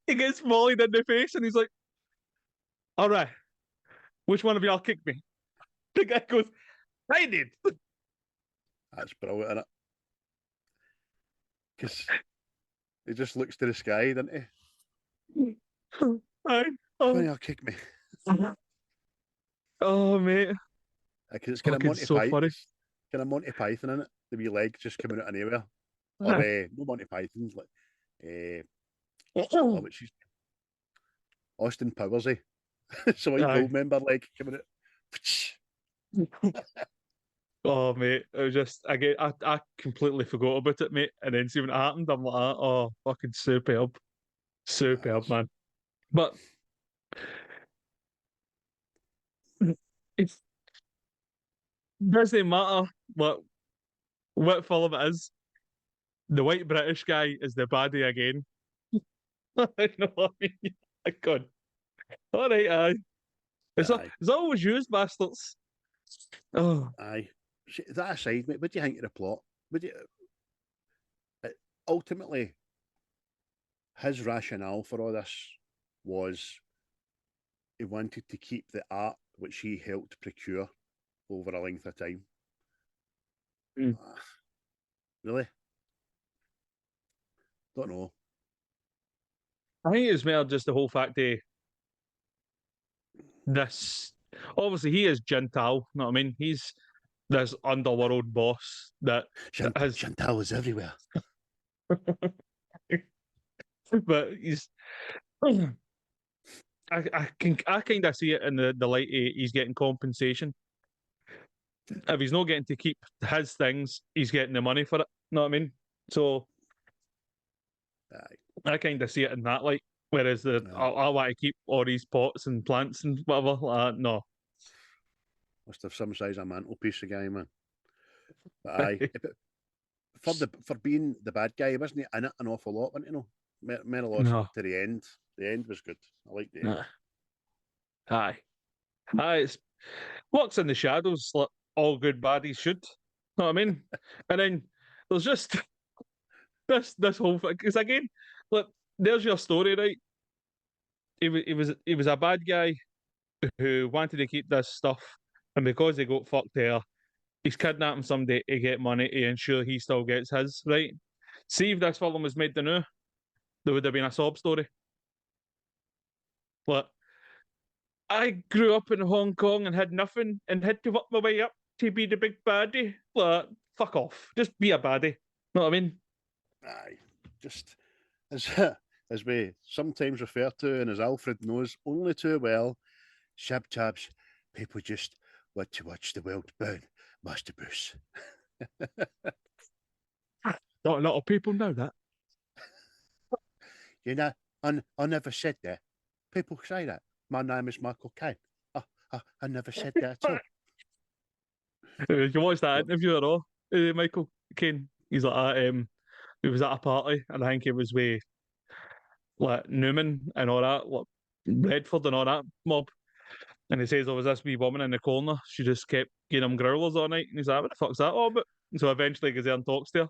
he gets volleyed in the face and he's like, all right, which one of y'all kicked me? The guy goes, I did. That's brilliant, isn't it? Because he just looks to the sky, doesn't he? Aye. Why y'all kick me? Oh, mate. Because it's kind of Fucking Monty so Python. funny. Kind of Monty Python in it. The wee leg just coming out of nowhere. Or no Monty Python's like which is Austin Powers, eh? So a gold member leg coming out. Oh, mate, it was just I completely forgot about it, mate. And then see when it happened, I'm like, oh, fucking superb, man. But it doesn't matter what film it is. The white British guy is the baddie again. I know what I mean. God. All right, aye. It's always used, bastards. Oh, aye. That aside, mate, what do you think of the plot? Ultimately, his rationale for all this was he wanted to keep the art which he helped procure over a length of time. Really? Don't know. I think it's more just the whole fact that this. Obviously, he is Gentile. You know what I mean? He's this underworld boss that has. Chantal is everywhere. But he's. I kind of see it in the light he's getting compensation. If he's not getting to keep his things, he's getting the money for it. You know what I mean? So I kind of see it in that light. Whereas I want to keep all these pots and plants and whatever. No. Must have some size of mantelpiece, the guy, man. But aye. For being the bad guy, wasn't he in it an awful lot, wasn't he? No? Meant a lot to the end. The end was good. I like the end. Aye. It works in the shadows like all good baddies should. Know what I mean? And then there's just this whole thing. Because again, look, there's your story, right? He was a bad guy who wanted to keep this stuff, and because he got fucked there, he's kidnapping somebody to get money to ensure he still gets his, right? See if this film was made the new, there would have been a sob story. But I grew up in Hong Kong and had nothing and had to work my way up to be the big baddie. But fuck off. Just be a baddie. Know what I mean? Aye, just as as we sometimes refer to, and as Alfred knows only too well, Shab Chabs, people just want to watch the world burn, Master Bruce. Not a lot of people know that. You know, I never said that. People say that. My name is Michael Caine. I never said that at all. You watch that interview at all, Michael Caine? He's like, he was at a party, and I think he was with like Newman and all that, like Redford and all that mob. And he says there was this wee woman in the corner. She just kept giving him growlers all night. And he's like, what the fuck's that all about? And so eventually he goes there and talks to her.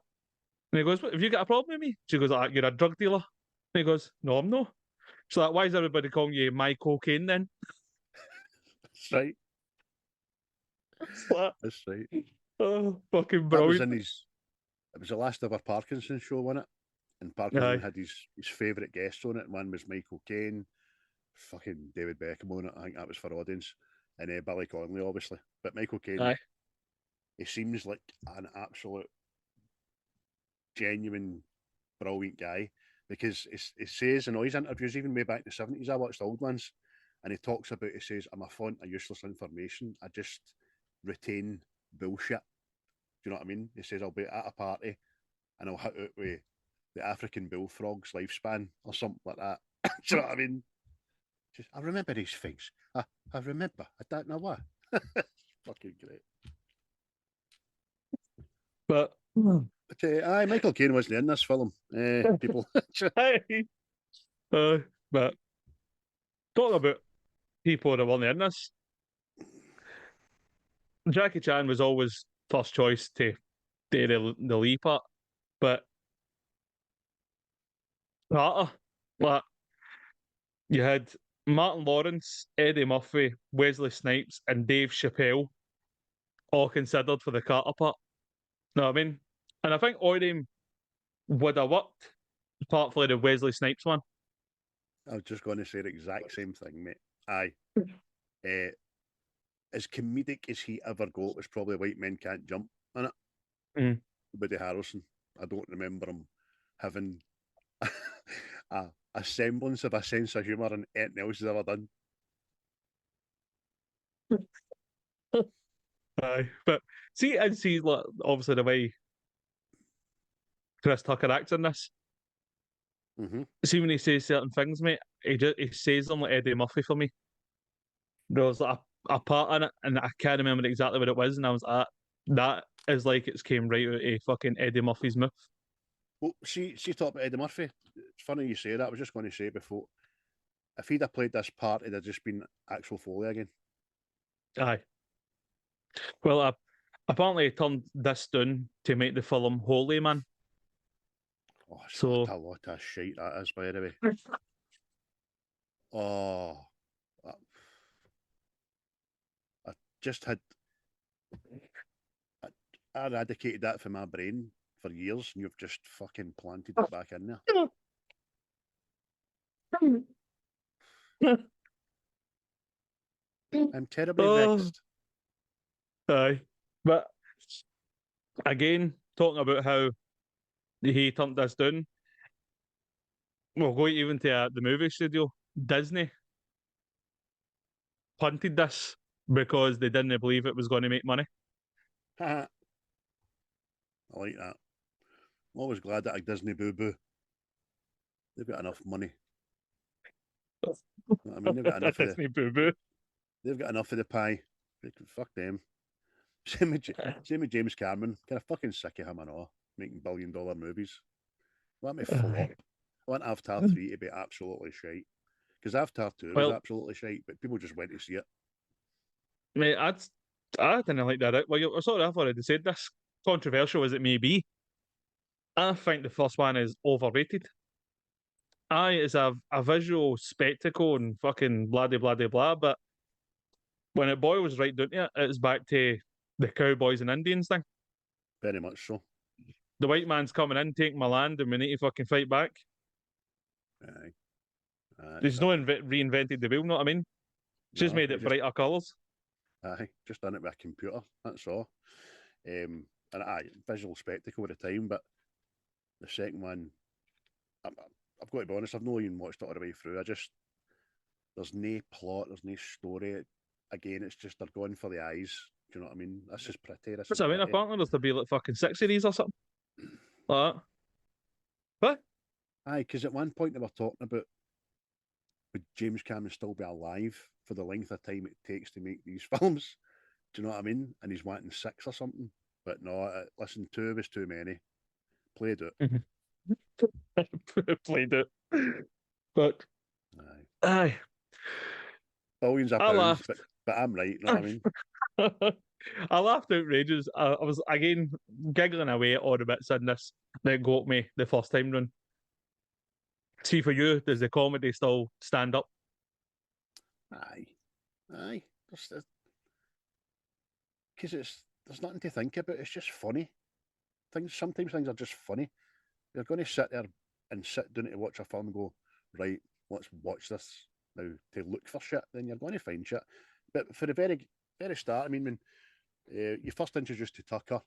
And he goes, have you got a problem with me? She goes, you're a drug dealer. And he goes, no, I'm not. She's like, why is everybody calling you my cocaine then? That's right. Like, That's right. oh, fucking That was brilliant. in his. It was the last ever Parkinson show, wasn't it? And Parkinson had his favourite guests on it. One was Michael Caine, fucking David Beckham on it. I think that was for audience, and Billy Connolly, obviously. But Michael Caine, he seems like an absolute genuine, brilliant guy, because he says in all his interviews, even way back in the 70s, I watched the old ones, and he talks about, he says, I'm a font of useless information. I just retain bullshit. Do you know what I mean? He says, I'll be at a party and I'll hit out with the African bullfrog's lifespan or something like that. Do you know what I mean? Just, I remember these things. I remember. I don't know why. Fucking great. But Michael Caine wasn't in this film. People. But talking about people that weren't in this, Jackie Chan was always first choice to do the lead part, but Carter, like, you had Martin Lawrence, Eddie Murphy, Wesley Snipes, and Dave Chappelle all considered for the Carter part. Know what I mean? And I think all of them would have worked, apart from the Wesley Snipes one. I was just going to say the exact same thing, mate. Aye. As comedic as he ever got was probably White Men Can't Jump, in it? Woody Harrelson. I don't remember him having a semblance of a sense of humour in anything else he's ever done. Aye, but see, like, obviously the way Chris Tucker acts in this. See, when he says certain things, mate, he says them like Eddie Murphy for me. There was like a part in it, and I can't remember exactly what it was, and I was like, that is like it's came right out of fucking Eddie Murphy's mouth. Well, she talked about Eddie Murphy. It's funny you say that. I was just going to say before, if he'd have played this part, it'd have just been Axel Foley again. Aye. Well, apparently he turned this down to make the film Holy Man. Oh, so a lot of shit that is, by the way. Oh, I just had I eradicated that from my brain for years, and you've just fucking planted it back in there. I'm terribly vexed. Aye, but again, talking about how he turned this down, we'll go even to the movie studio. Disney punted this because they didn't believe it was going to make money. I like that. I'm always glad that a Disney boo-boo. They've got enough money. I mean, they've got enough of Disney boo-boo. They've got enough of the pie. Fuck them. Same with James Cameron. Kind of fucking sick of him and all, making billion-dollar movies. I want me flop. I want Avatar 3 to be absolutely shite. Because Avatar 2 was absolutely shite, but people just went to see it. Mate, I didn't like that. Well, sorry, I've already said this. Controversial as it may be, I think the first one is overrated. It's a visual spectacle and fucking blah, blah, blah, blah, but when it boils right down to it, it's back to the cowboys and Indians thing. Very much so. The white man's coming in, taking my land, and we need to fucking fight back. Aye. He's not reinvented the wheel, know what I mean? Just made it brighter colours. Aye, just done it with a computer, that's all. And aye, visual spectacle at the time, but the second one, I've got to be honest, I've not even watched it all the way through. There's no plot, there's no story. Again, it's just they're going for the eyes. Do you know what I mean? This is pretty. What's I mean? Apparently there's to be like fucking 6 of these or something. Like that. What? Aye, because at one point they were talking about would James Cameron still be alive for the length of time it takes to make these films? Do you know what I mean? And he's wanting 6 or something. But no, listen, 2 was too many. Played it. Played it. But aye. Billions of pounds, but I'm right, you know what I mean? I laughed outrageous. I was again giggling away at all the bits in this that got me the first time round. See, for you, does the comedy still stand up? Aye. Because there's nothing to think about. It's just funny. Sometimes things are just funny. You're going to sit there and sit down to watch a film and go, right, let's watch this now to look for shit. Then you're going to find shit. But for the very, very start, I mean, when you first introduced to Tucker,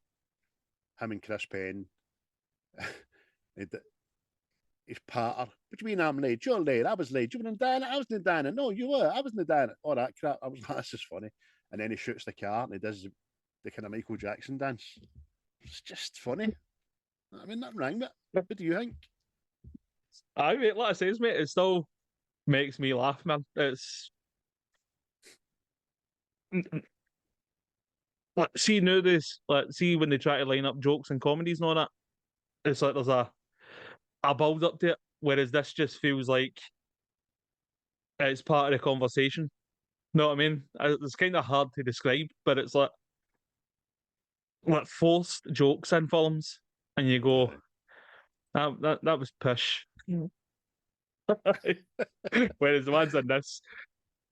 him and Chris Penn, his partner. What do you mean I'm late? You're late. I was late. You were in Diana. I was in Diana. No, you were. I was in Diana. All that crap. I was like, that's just funny. And then he shoots the car and he does the kind of Michael Jackson dance. It's just funny. I mean, nothing wrong with it. What do you think? I mean, like I says, mate, it still makes me laugh, man. It's like, see nowadays, like see when they try to line up jokes and comedies and all that, it's like there's a build up to it, whereas this just feels like it's part of the conversation. Know what I mean? It's kind of hard to describe, but it's like forced jokes in films, and you go, that was pish. Whereas the ones in this,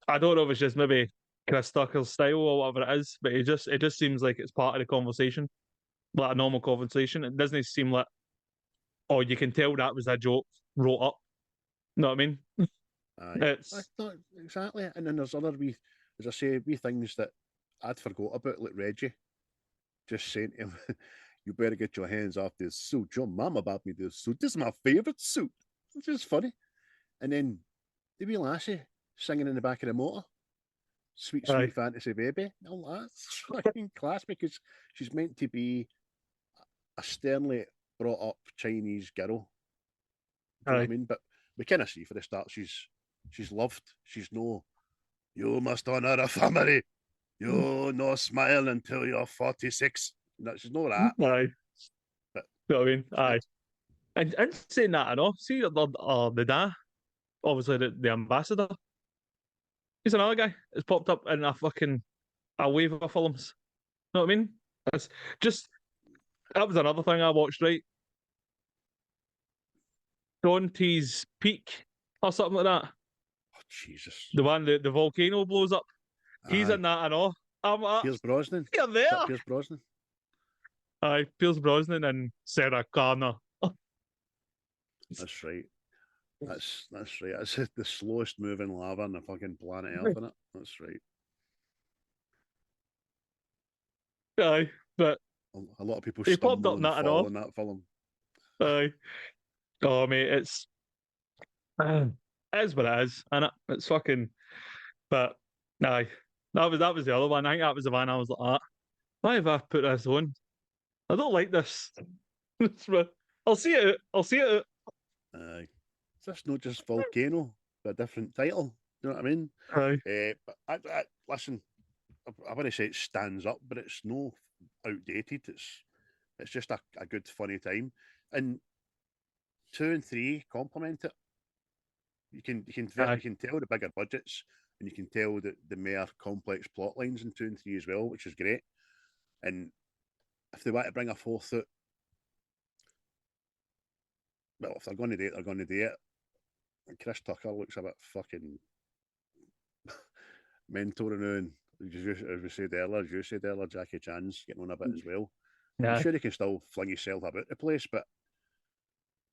I don't know if it's just maybe Chris Tucker's style or whatever it is, but it just seems like it's part of the conversation, like a normal conversation. It doesn't seem like, oh, you can tell that was a joke wrote up. Know what I mean? It's not exactly. And then there's other as I say, things that I'd forgot about, like Reggie just saying to him, you better get your hands off this suit. Your mama bought me this suit. This is my favorite suit. It's just funny. And then the wee lassie singing in the back of the motor. Sweet fantasy baby. Oh, that's fucking class, because she's meant to be a sternly brought up Chinese girl. Do you know what I mean? But we kind of see for the start she's loved. She's no, you must honor a family. You no smile until you're 46. No, she's not that. Aye. But, you know what I mean? Aye. And saying that, I know. See the dad, obviously the ambassador. He's another guy. It's popped up in a wave of films. Know what I mean? It's just that was another thing I watched, right? Dante's Peak or something like that. Oh, Jesus. The one the volcano blows up. He's in that and all. I'm like, Pierce Brosnan. You're there. Pierce Brosnan. Aye, Pierce Brosnan and Sarah Connor. That's right. That's right. That's the slowest moving lava on the fucking planet Earth, isn't it? That's right. Aye, but a lot of people he popped up and that and fall all in that film. Aye. Oh mate, it is what it is, and it's fucking. But aye, that was the other one. I think that was the one I was like, why have I put this on? I don't like this. I'll see it. Aye. Is this not just Volcano, but a different title? You know what I mean? Aye. But I listen, I want to say it stands up, but it's no outdated. It's just a good, funny time. And 2 and 3 complement it. You can tell the bigger budgets, and you can tell the more complex plot lines in 2 and 3 as well, which is great. And if they want to bring a 4th out, well, if they're going to do it, they're going to do it. And Chris Tucker looks a bit fucking mental now, and as we said earlier, Jackie Chan's getting on a bit as well. I'm Yeah, sure he can still fling himself about the place, but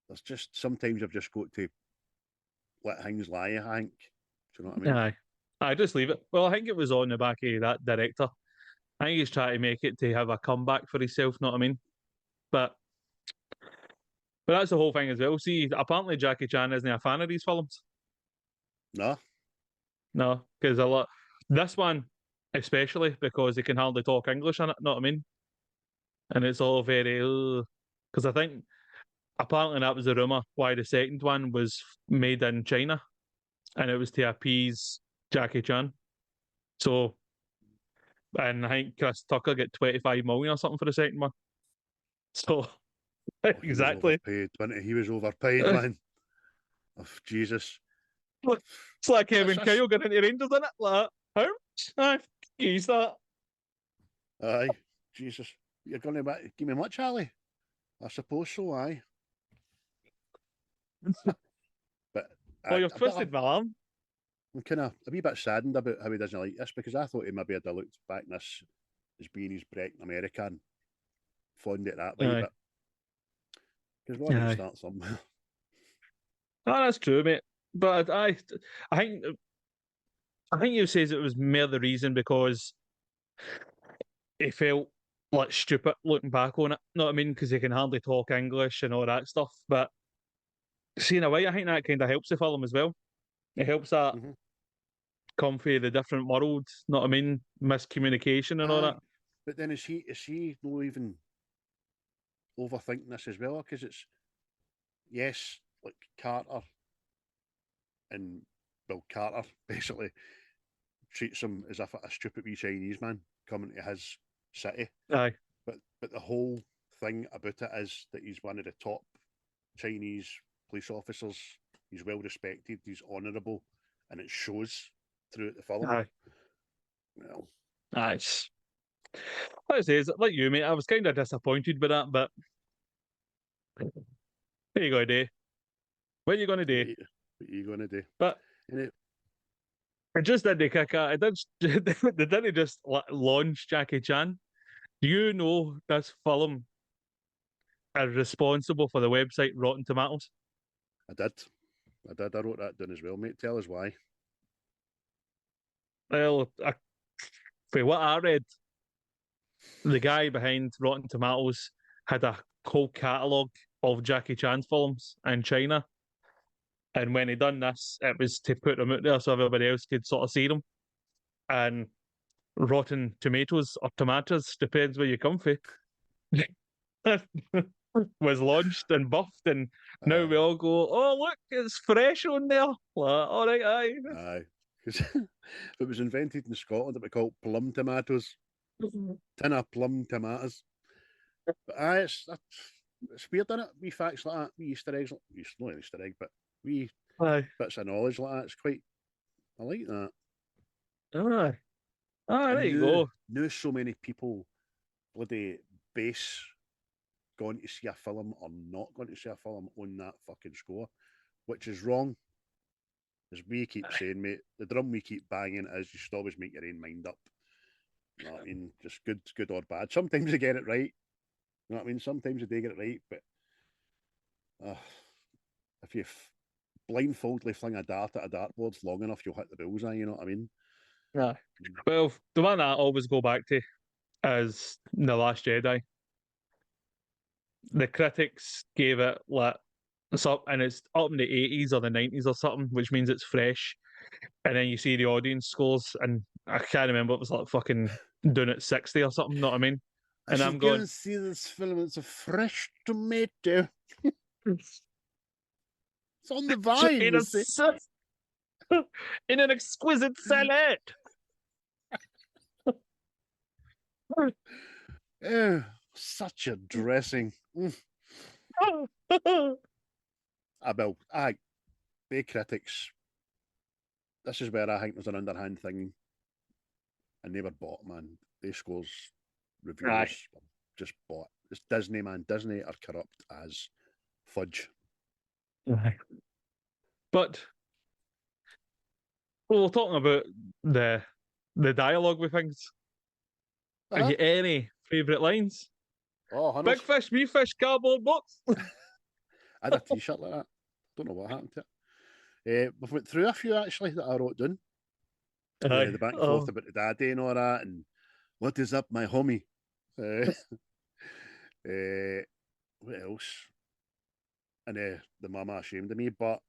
there's just sometimes you've just got to let things lie, I think. Do you know what I mean? aye. I just leave it. Well, I think it was on the back of that director. I think he's trying to make it to have a comeback for himself, know what I mean? But that's the whole thing as well. See, apparently Jackie Chan isn't a fan of these films. No. No, because a lot this one especially because he can hardly talk English in it, know what I mean? And it's all very because I think apparently that was the rumor why the second one was made in China and it was to appease Jackie Chan. So and I think Chris Tucker get 25 million or something for the second one. So Oh, he was exactly. overpaid, wasn't he? He was overpaid, man. Oh, Jesus. It's like Kevin That's- Kyle getting into Rangers in it. Like, how? Aye, he's that. Aye. Jesus. You're going to give me much, Ali? I suppose so, aye. But Oh, you've twisted my arm. I'm kind of a wee bit saddened about how he doesn't like this because I thought he maybe had looked back in this as being his Breck in America and fond it that way, Aye. but because we want Aye. to start somewhere. Oh, that's true, mate. But I think you says it was more the reason because he felt like stupid looking back on it. Know what I mean? Because he can hardly talk English and all that stuff. But see, in a way, I think that kind of helps the film as well. It helps that Mhm. comfy the different world. Know what I mean? Miscommunication and all that. Aye. But then is he not even overthinking this as well? Because it's yes, like Carter and Bill Carter basically treats him as if a stupid wee Chinese man coming to his city. Aye. But the whole thing about it is that he's one of the top Chinese police officers. He's well respected. He's honourable, and it shows throughout the film. Aye. Well, Aye. Like I say, like you, mate, I was kind of disappointed with that, but there you go, Day. What are you going to do? what are you going to do? But And it just didn't kick out. It did, they didn't just launch Jackie Chan. Do you know this film is responsible for the website Rotten Tomatoes? I did. I wrote that down as well, mate. Tell us why. Well, for what I read, the guy behind Rotten Tomatoes had a whole catalogue of Jackie Chan's films in China. And when he done this, it was to put them out there so everybody else could sort of see them. And Rotten Tomatoes or Tomatoes, depends where you come from, was launched and buffed, and now we all go, oh, look, it's fresh on there. Like, all right, aye. Aye. Because if it was invented in Scotland, it would be called plum tomatoes. Tin of plum tomatoes. But aye, it's weird, isn't it? Wee facts like that, wee Easter eggs. Not an Easter egg, but wee Aye. bits of knowledge like that. It's quite. I like that. Aye. Aye, there you now, go. Now so many people bloody base going to see a film or not going to see a film on that fucking score, which is wrong. As we keep saying, mate, the drum we keep banging is you should always make your own mind up. You know what I mean? Just good or bad. Sometimes they get it right. You know what I mean? Sometimes they get it right, but if you blindfoldedly fling a dart at a dartboard long enough, you'll hit the bullseye. You know what I mean? Aye. Well, the one I always go back to is The Last Jedi. The critics gave it like and it's up in the 80s or the 90s or something, which means it's fresh. And then you see the audience scores, and I can't remember, it was like fucking doing it 60 or something, know what I mean? I And should I'm go going, and see this film. It's a fresh tomato. It's on the vine. in, You see? in an exquisite salad. Oh, such a dressing. Bill, they critics. This is where I think there's an underhand thing, and they were bought, man. They scores reviewers just bought. It's Disney, man. Disney are corrupt as fudge. But well, we're talking about the the dialogue with things. Have you any favourite lines? Oh, Hunners. Big fish, wee fish, cardboard box. I had a T-shirt like that. Don't know what happened to it. We went through a few actually that I wrote down. The back and forth about the daddy and all that, and what is up, my homie? What else? And the mama ashamed of me, but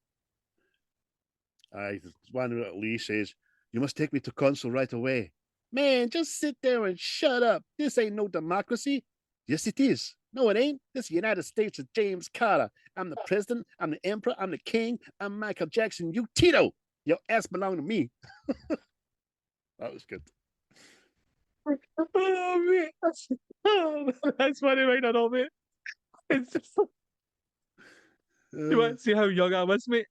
one where Lee says, "You must take me to consul right away." Man, just sit there and shut up. This ain't no democracy. Yes, it is. No, it ain't. This United States is James Carter. I'm the president. I'm the emperor. I'm the king. I'm Michael Jackson. You Tito. Your ass belong to me. That was good. Oh, mate. That's funny, right? I know, mate. It's just... You want to see how young I was, mate?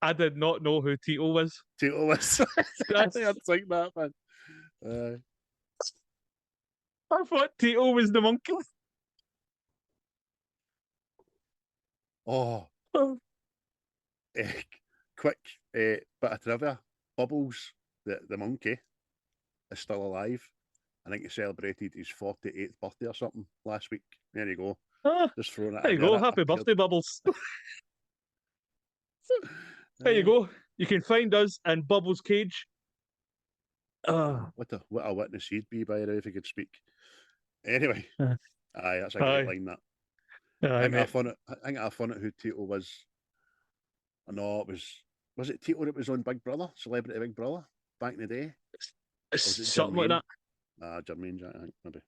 I did not know who Tito was. Tito was. I think I'd think that, man. I thought Tito was the monkey. Oh. Quick bit of trivia. Bubbles, the monkey, is still alive. I think he celebrated his 48th birthday or something last week. There you go. Just throwing it. There you go. Happy birthday, Bubbles. There you go. You can find us in Bubbles' cage. What a witness he'd be, by the way, if he could speak. Anyway, that's a great line, that. I think I found it who Tito was. No, was it Tito that was on Big Brother, Celebrity Big Brother, back in the day? Something like that. Jermaine, I think, maybe.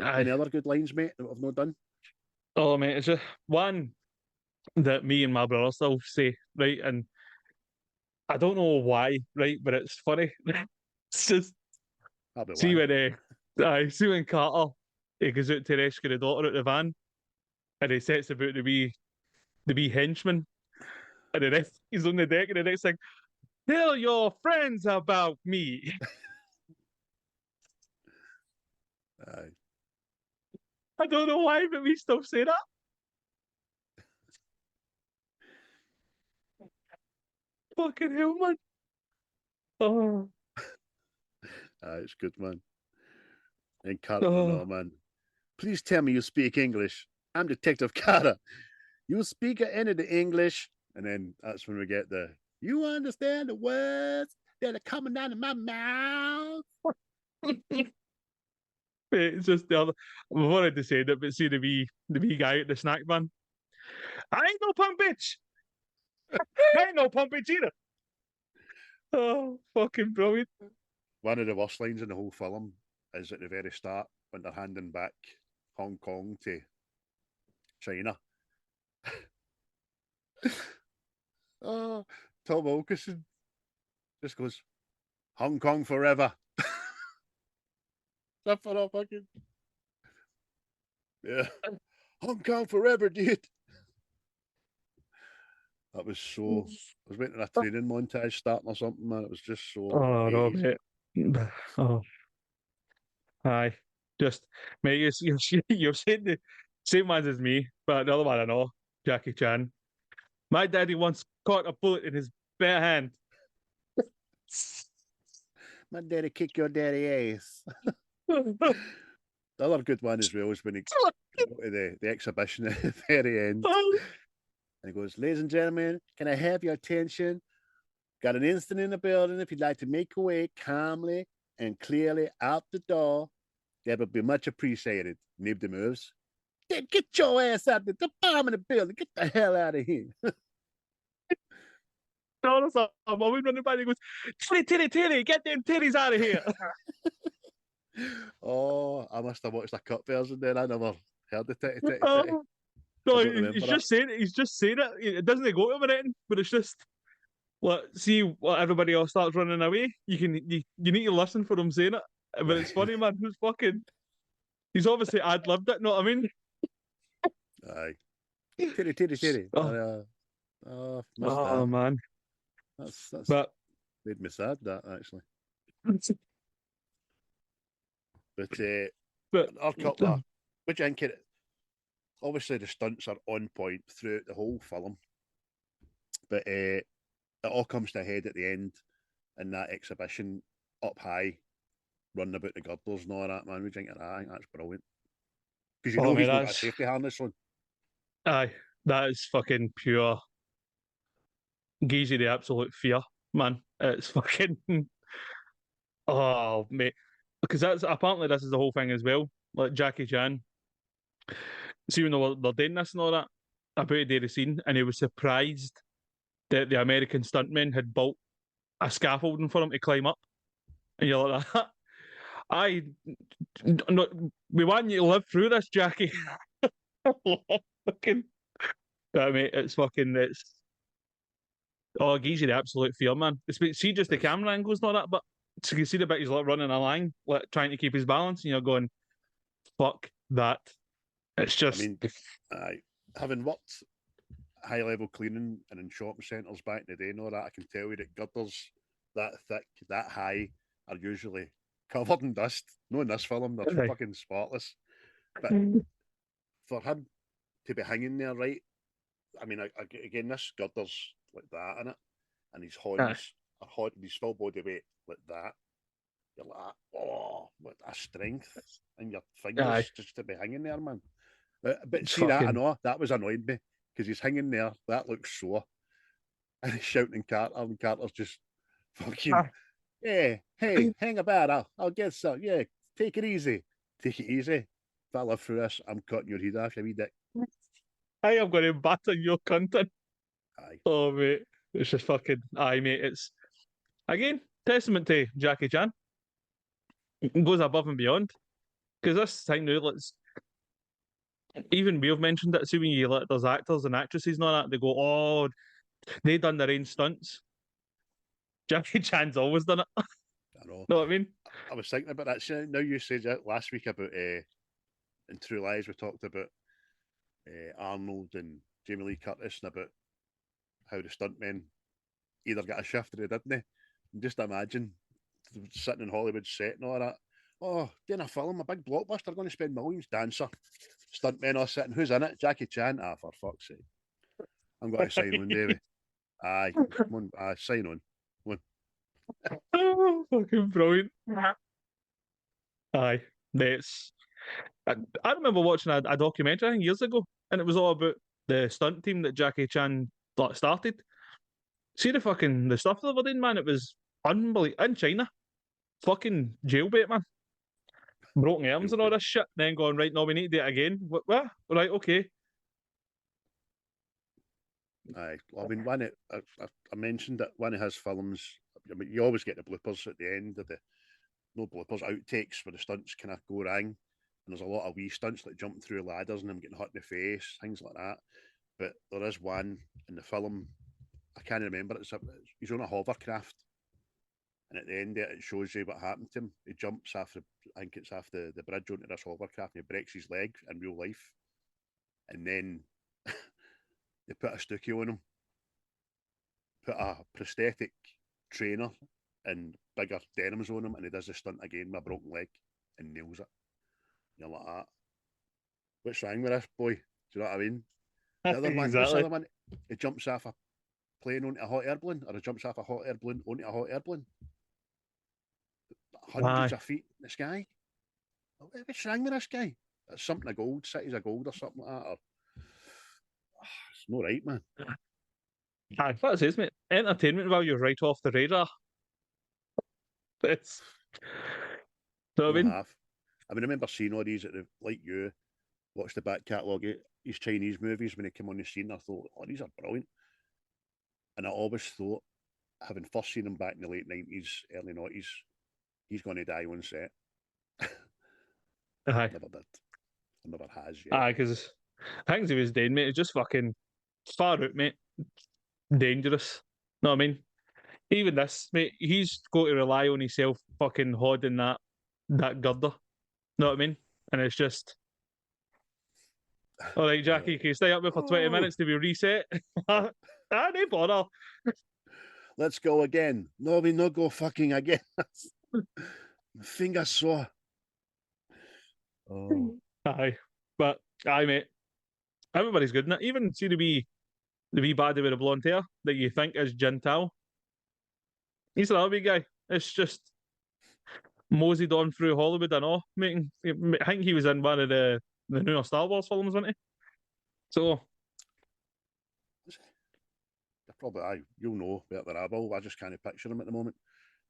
Any other good lines, mate, that I've not done? Oh, mate, it's just one that me and my brother still say, right? And I don't know why, right? But it's funny. It's just see when Carter he goes out to rescue the daughter out the van, and he sets about to be henchman, and the rest he's on the deck, and the next thing, tell your friends about me. I don't know why, but we still say that. Fucking hell, man. Oh. It's good, man. And Carter, no, man. Please tell me you speak English. I'm Detective Carter. You speak any of the English. And then that's when we get you understand the words that are coming out of my mouth. It's just the other. I wanted to say that, but see the wee guy at the snack van. I ain't no pump bitch. I ain't no pump bitch either. Oh, fucking brilliant. One of the worst lines in the whole film is at the very start when they're handing back Hong Kong to China. Tom Wilkinson just goes, Hong Kong forever. That for a fucking... Yeah. Hong Kong forever, dude. That was so... I was waiting for a training montage starting or something, man. It was just so... Oh, no, mate. Oh. Aye. Just, mate, you're saying the same ones as me, but the other one I know, Jackie Chan. My daddy once caught a bullet in his bare hand. My daddy kicked your daddy ass. The other good one as well is when he goes to the exhibition at the very end. And he goes, ladies and gentlemen, can I have your attention? Got an instant in the building. If you'd like to make your way calmly and clearly out the door, that would be much appreciated. Nobody moves. Get your ass out there. The bomb in the building. Get the hell out of here. I'm always running by and he goes, titty, get them titties out of here. Oh, I must have watched a cut version then. I never heard the titty. No, he's just saying it. He's just saying it. It doesn't go to him or anything, but it's just see what everybody else starts running away. You need to listen for him saying it. But it's funny, man. Who's fucking? He's obviously ad-libbed it. Know what I mean? Aye. Titty. Oh man. That's but made me sad, that actually. But our Cutler, what do you think of it? Obviously the stunts are on point throughout the whole film, but it all comes to a head at the end in that exhibition up high, running about the girders and all that, man. We think of that. I think that's brilliant. Because you know he's not got a safety harness on. Aye, that is fucking pure. Gives you the absolute fear, man. It's fucking. Oh, mate. Because that's apparently this is the whole thing as well. Like Jackie Chan. See, when they're doing this and all that, about a day of scene, and he was surprised that the American stuntmen had built a scaffolding for him to climb up. And you're like, I, no, we want you to live through this, Jackie. Fucking, yeah, mate, it's fucking, it gives you the absolute fear, man. See, just the camera angles and all that, but so you can see the bit he's like running along, like trying to keep his balance, and you're going, fuck that. It's just. I mean, having worked high level cleaning and in shopping centres back in the day and all that, I can tell you that girders that thick, that high, are usually covered in dust. No, in this film, they're fucking spotless. But for him to be hanging there, right? I mean, again, this girder's like that in it, and his horns are hot, his full body weight like that. You're like, oh, what a strength in your fingers just to be hanging there, man. But see that, I know that was annoying me because he's hanging there. That looks sore, and he's shouting at Carter, and Carter's just fucking, hey, hang about. I'll get some. Yeah, take it easy. Take it easy. If I live through this, I'm cutting your head off, you wee dick. I am going to batter your content. Aye. Oh, mate. It's just fucking. Aye, mate. It's, again, testament to Jackie Chan. It goes above and beyond. Because this thing now, even we've mentioned it, see when you let there's actors and actresses and all that, they go, oh, they done their own stunts. Jackie Chan's always done it. I know. Know what I mean? I was thinking about that. See, now you said that last week about in True Lies, we talked about Arnold and Jamie Lee Curtis and about how the stuntmen either got a shift or they didn't. And just imagine sitting in Hollywood set and all that. Oh, doing a film, a big blockbuster, going to spend millions. Dancer, stuntmen all sitting. Who's in it? Jackie Chan. Ah, for fuck's sake. I'm going to sign on, Davey. Aye, come on. Aye, sign on. Come on. Oh, fucking brilliant. Aye, mates. I remember watching a documentary, I think, years ago, and it was all about the stunt team that Jackie Chan started. See the stuff they were doing, man. It was unbelievable. In China, fucking jailbait, man. Broken arms and all this shit. Then going, right, no, we need to do it again. What? Right, okay. Aye, well, I mean, I mentioned that one of his films. I mean, you always get the bloopers at the end of no bloopers, outtakes where the stunts kind of go wrong, and there's a lot of wee stunts like jumping through ladders and them getting hit in the face, things like that. But there is one in the film, I can't remember. He's on a hovercraft, and at the end of it, it shows you what happened to him. He jumps off I think it's off the bridge onto this hovercraft, and he breaks his leg in real life, and then they put a stookie on him, put a prosthetic trainer and bigger denims on him, and he does the stunt again with a broken leg and nails it. You're like that. What's wrong with this boy? Do you know what I mean? The other one, Exactly. the other one, he jumps off a plane onto a hot air balloon, or he jumps off a hot air balloon onto a hot air balloon. Hundreds of feet in the sky. What's wrong with this guy? It's something of gold, cities of gold or something like that. Or, it's not right, man. Aye, that's it, mate. Entertainment value right off the radar. It's. So, I mean, I remember seeing all these, like you, watched the back catalogue of these Chinese movies when they came on the scene. I thought, oh, these are brilliant. And I always thought, having first seen him back in the late 90s, early 90s, he's going to die on set. aye. Never did. Never has yet. Aye, because things he was doing, mate, it's just fucking far out, mate. Dangerous. Know what I mean? Even this, mate, he's got to rely on himself fucking holding that girder. Know what I mean? And it's just, all right, Jackie, can you stay up there for 20 minutes to be reset? No bother. Let's go again. No, we no go fucking again. My finger's sore. Oh. Aye. But, aye, mate. Everybody's good in it. Even see the wee baddie with the blonde hair that you think is Jintal. He's another wee guy. It's just moseyed on through Hollywood and all, making. I think he was in one of the newer Star Wars films, wasn't he? So Probably, you'll know better than I will. I just can't picture him at the moment.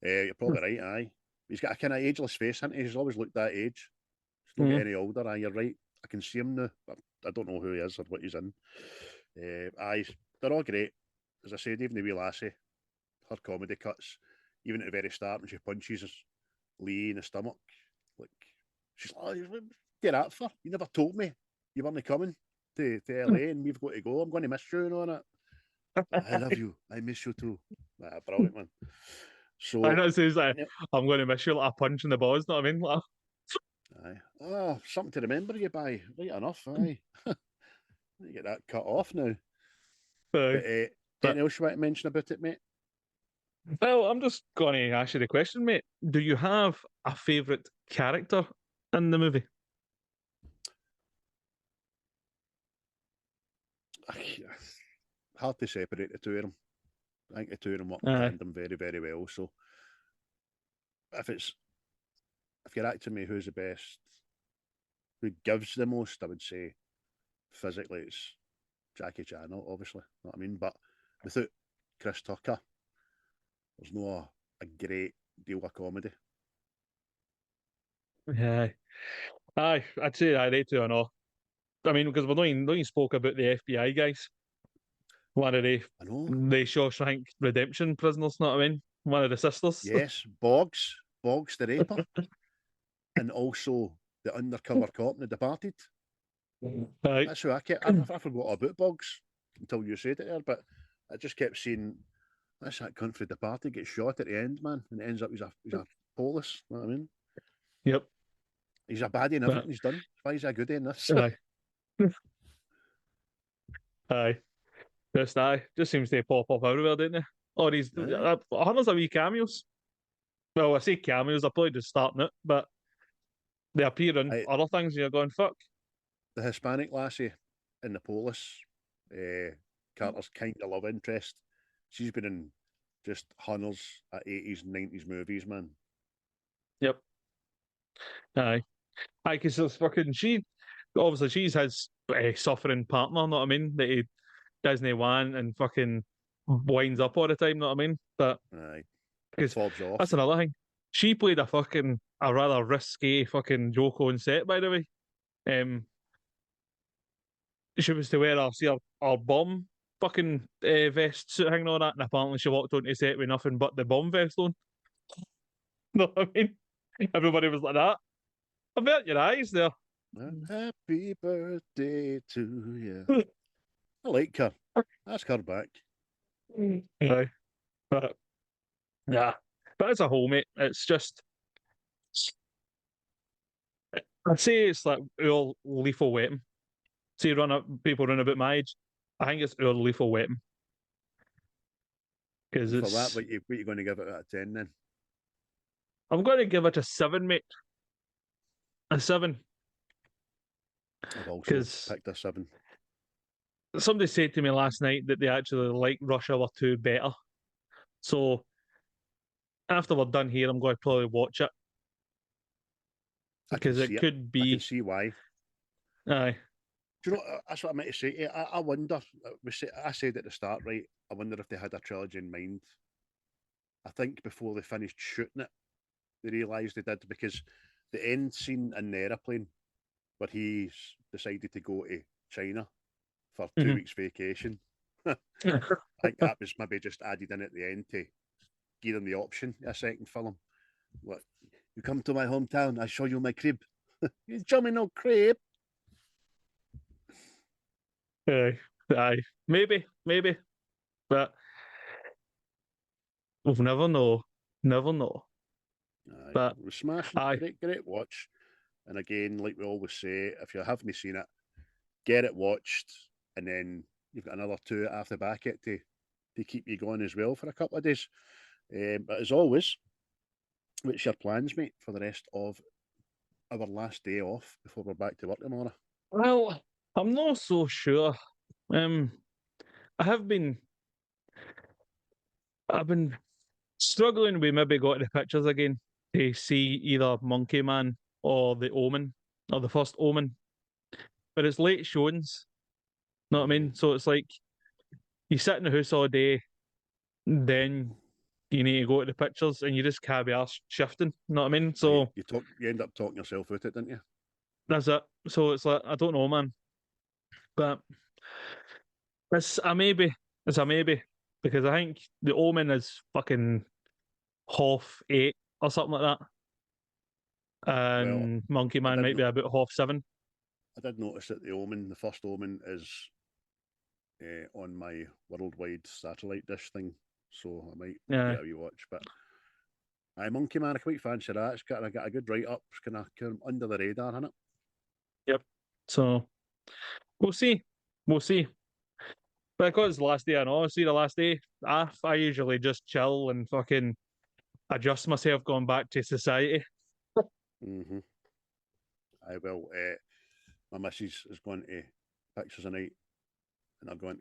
You're probably right, aye. He's got a kind of ageless face, hasn't he? He's always looked that age. He's not get any older, aye, you're right. I can see him now, but I don't know who he is or what he's in. Aye, they're all great. As I said, even the wee lassie, her comedy cuts, even at the very start when she punches Lee in the stomach, like, she's like, oh, get that for? You never told me you weren't coming to LA and we've got to go. I'm going to miss you and all that. I love you. I miss you too. Brilliant, man. So I know it says like, I'm going to miss you like a punch in the balls. Know what I mean? Like, aye. Oh, something to remember you by. Right enough. Aye. You get that cut off now. But anything else you want to mention about it, mate? Well, I'm just going to ask you the question, mate. Do you have a favourite character in the movie? Hard to separate the two of them. I think the two of them work behind them very, very well. So if you're asking me who's the best, who gives the most, I would say physically it's Jackie Chan, obviously. You know what I mean? But without Chris Tucker, there's no a great deal of comedy. Yeah. Aye, I'd say aye, they two are not. I mean, because we're not even spoke about the FBI guys. One of the Shawshank Redemption prisoners, know what I mean? One of the sisters. Yes, Boggs the Raper. And also the undercover cop in The Departed. Aye. That's who I forgot about Boggs until you said it there, but I just kept saying, that's that cunt for The Departed gets shot at the end, man, and it ends up he's a police, you know what I mean? Yep. He's a baddie in everything he's done. Why is he a goodie in this? Aye. Aye. Just seems to pop up everywhere, didn't they? Or he's hundreds of wee cameos. Well, I say cameos, they're probably just starting it, but they appear in other things and you're going, fuck. The Hispanic lassie in The Police, Carter's kind of love interest, she's been in just hundreds of 80s and 90s movies, man. Yep. Aye, because it's fucking, obviously she's his suffering partner, know what I mean? That he doesn't want and fucking winds up all the time, know what I mean? But because that's another thing. She played a rather risky fucking joke on set, by the way. She was to wear her bomb fucking vest suit hanging on that, and apparently she walked onto set with nothing but the bomb vest on. Know what I mean? Everybody was like that. Avert your eyes there. Happy birthday to you. I like her. Ask her back. Aye. But as a whole, mate, it's just, I'd say it's like our lethal weapon. See, people run about my age. I think it's our lethal weapon. Because for that, what you going to give it out of 10 then? I'm going to give it a 7, mate. A 7. I've also picked a 7. Somebody said to me last night that they actually like Rush Hour 2 better. So after we're done here, I'm going to probably watch it. Because it could be. I can see why. Aye. Do you know, that's what I meant to say to you. I wonder, I said at the start, right, I wonder if they had a trilogy in mind. I think before they finished shooting it, they realised they did, because the end scene in the aeroplane where he's decided to go to China for 2 weeks vacation, I think that was maybe just added in at the end to give them the option a second film. What, you come to my hometown, I show you my crib. You show me no crib. Aye, maybe, but we'll never know. Aye, but we're smashing. Great watch. And again, like we always say, if you haven't seen it, get it watched, and then you've got another 2 after back it to keep you going as well for a couple of days. But as always, what's your plans, mate, for the rest of our last day off before we're back to work tomorrow? Well, I'm not so sure. I've been struggling with maybe going to the pictures again. to see either Monkey Man or The Omen or the first Omen, but it's late showings. Know what I mean? So it's like you sit in the house all day, then you need to go to the pictures, and you just can't be arsed shifting. Know what I mean? So You end up talking yourself out it, didn't you? that's it. So it's like I don't know, man, but it's a maybe. It's a maybe because I think The Omen is fucking 8:30 or something like that, Well, and Monkey I Man did might be not. about 7:30. I did notice that the first Omen, is on my worldwide satellite dish thing, so I might Yeah, get a wee watch. But Monkey Man, I quite fancy that. It's got a good write up. It's kind of under the radar, isn't it? yep. So we'll see. We'll see. But because it's the last day, I know. See, the last day, I usually just chill and fucking adjust myself going back to society. Mm-hmm. I will. My missus is going to Pictures of Night, and I'm going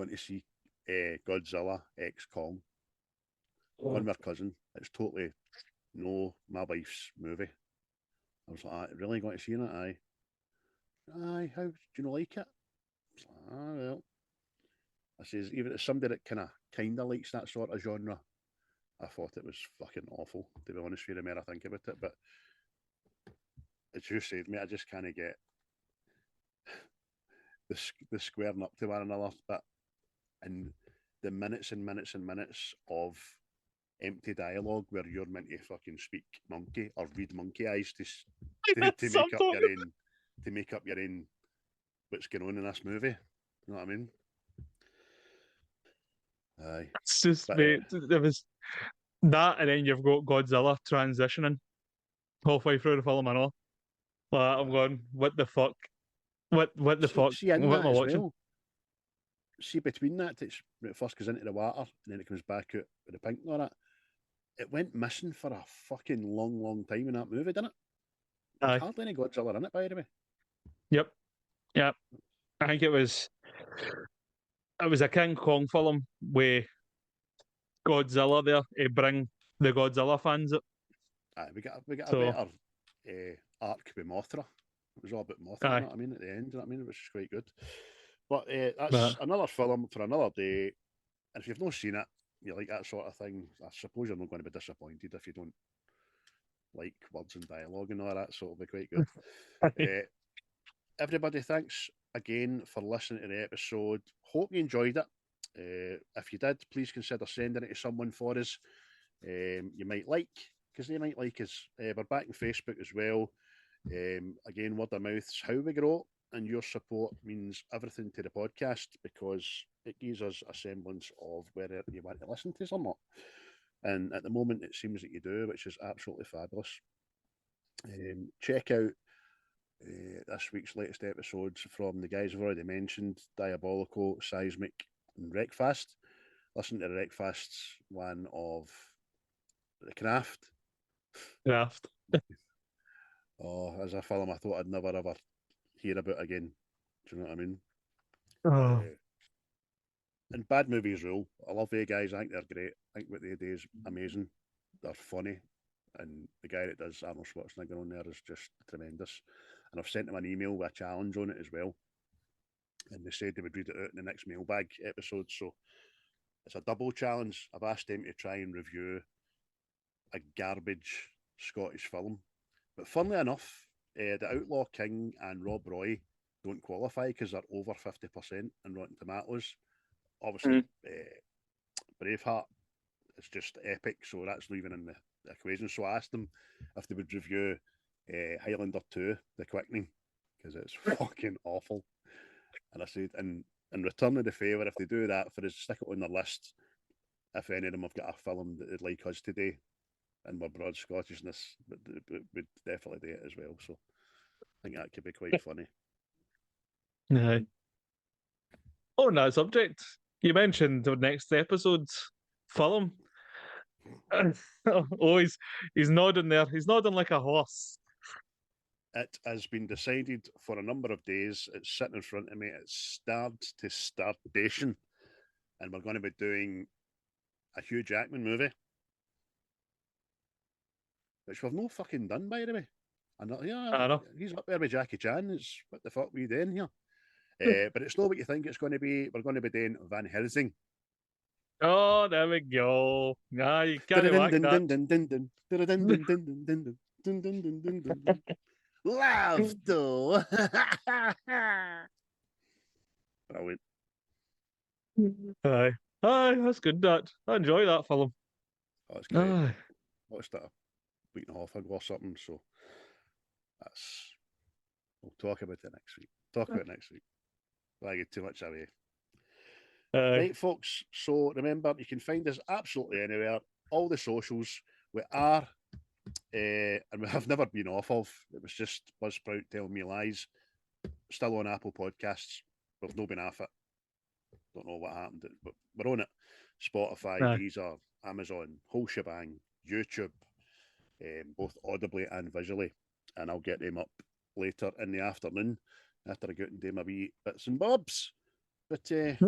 to see Godzilla X Kong. Going with my cousin. It's totally no my wife's movie. I was like, really going to see it? Aye. Aye, how do you not like it? I was like, well. I says, even as somebody that kind of likes that sort of genre, I thought it was fucking awful, to be honest with you, the more I think about it. But as you said, mate, I just kind of get the squaring up to one another, but and the minutes and minutes and minutes of empty dialogue where you're meant to fucking speak monkey or read monkey eyes to make up your own what's going on in this movie. You know what I mean? Aye. It's just, But mate, there was that, and then you've got Godzilla transitioning halfway through the film. I know. But I'm going, what the fuck? What the fuck? see in What am that I as watching? well. See between that, when it first goes into the water and then it comes back out with the pink and all that. It went missing for a fucking long time in that movie, didn't it? There's Aye. hardly any Godzilla in it, by the way. Yep. Yep. I think it was a King Kong film with Godzilla there to bring the Godzilla fans up. Aye, we got a So better arc with Mothra. It was all about Mothra, you aye. know what I mean, at the end, you know what I mean, which is quite good. But But that's another film for another day. And if you've not seen it, you like that sort of thing, I suppose you're not going to be disappointed if you don't like words and dialogue and all that, so it'll be quite good. uh, Everybody, thanks again for listening to the episode. Hope you enjoyed it. If you did, please consider sending it to someone for us. You might like, because they might like us. We're back on Facebook as well. Again, word of mouth is how we grow, and your support means everything to the podcast because it gives us a semblance of whether you want to listen to us or not. And at the moment, it seems that you do, which is absolutely fabulous. Check out this week's latest episodes from the guys I've already mentioned: Diabolical, Seismic, and Wreckfast. Listen to the Wreckfast's one of The Craft. Craft. Oh, as a film I thought I'd never ever hear about again. Do you know what I mean? Oh. And bad movies rule. I love the guys. I think they're great. I think what they do is amazing. They're funny. And the guy that does Arnold Schwarzenegger on there is just tremendous. And I've sent them an email with a challenge on it as well. And they said they would read it out in the next mailbag episode. So it's a double challenge. I've asked them to try and review a garbage Scottish film. But funnily enough, The Outlaw King and Rob Roy don't qualify because they're over 50% in Rotten Tomatoes. Obviously, Braveheart is just epic, so that's leaving in the equation. So I asked them if they would review Highlander 2, The Quickening, because it's fucking awful. And I said, in return of the favour, if they do that, for us, stick it on their list. If any of them have got a film that they'd like us to do, and my broad Scottishness, but would definitely do it as well. So I think that could be quite funny. No. On that subject, you mentioned the next episode's film. Oh, he's nodding there. He's nodding like a horse. It has been decided for a number of days. It's sitting in front of me. It's starred to startation. And we're going to be doing a Hugh Jackman movie. which we've no fucking done, by the way. And yeah, I know. he's up there with Jackie Chan. It's what the fuck we doing here? But it's not what you think it's going to be. We're going to be doing Van Helsing. Oh, there we go. Nah, you can't whack that. Love, though. Brilliant. Aye. Aye, that's good, that. I enjoy that film. Oh, it's great. Aye. Watched that a week and a half ago or something, so that's... We'll talk about it next week. I get too much away. Aye. Right, folks. So remember, you can find us absolutely anywhere. All the socials. We are, and we have never been off of. It was just Buzzsprout telling me lies. Still on Apple Podcasts. We've not been off it. Don't know what happened, but we're on it. Spotify, Aye. Deezer, Amazon, whole shebang, YouTube, both audibly and visually. And I'll get them up later in the afternoon after I go out and do my wee bits and bobs. But Yes.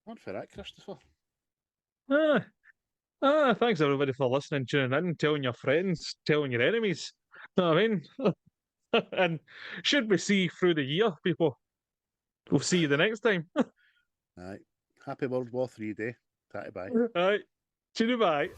on for that, Christopher. Thanks everybody for listening, tuning in, telling your friends, telling your enemies. Know what I mean? And should we see through the year, people? We'll see you the next time. Aye. Happy World War III Day. Tatty bye. Aye. Cheerio, bye.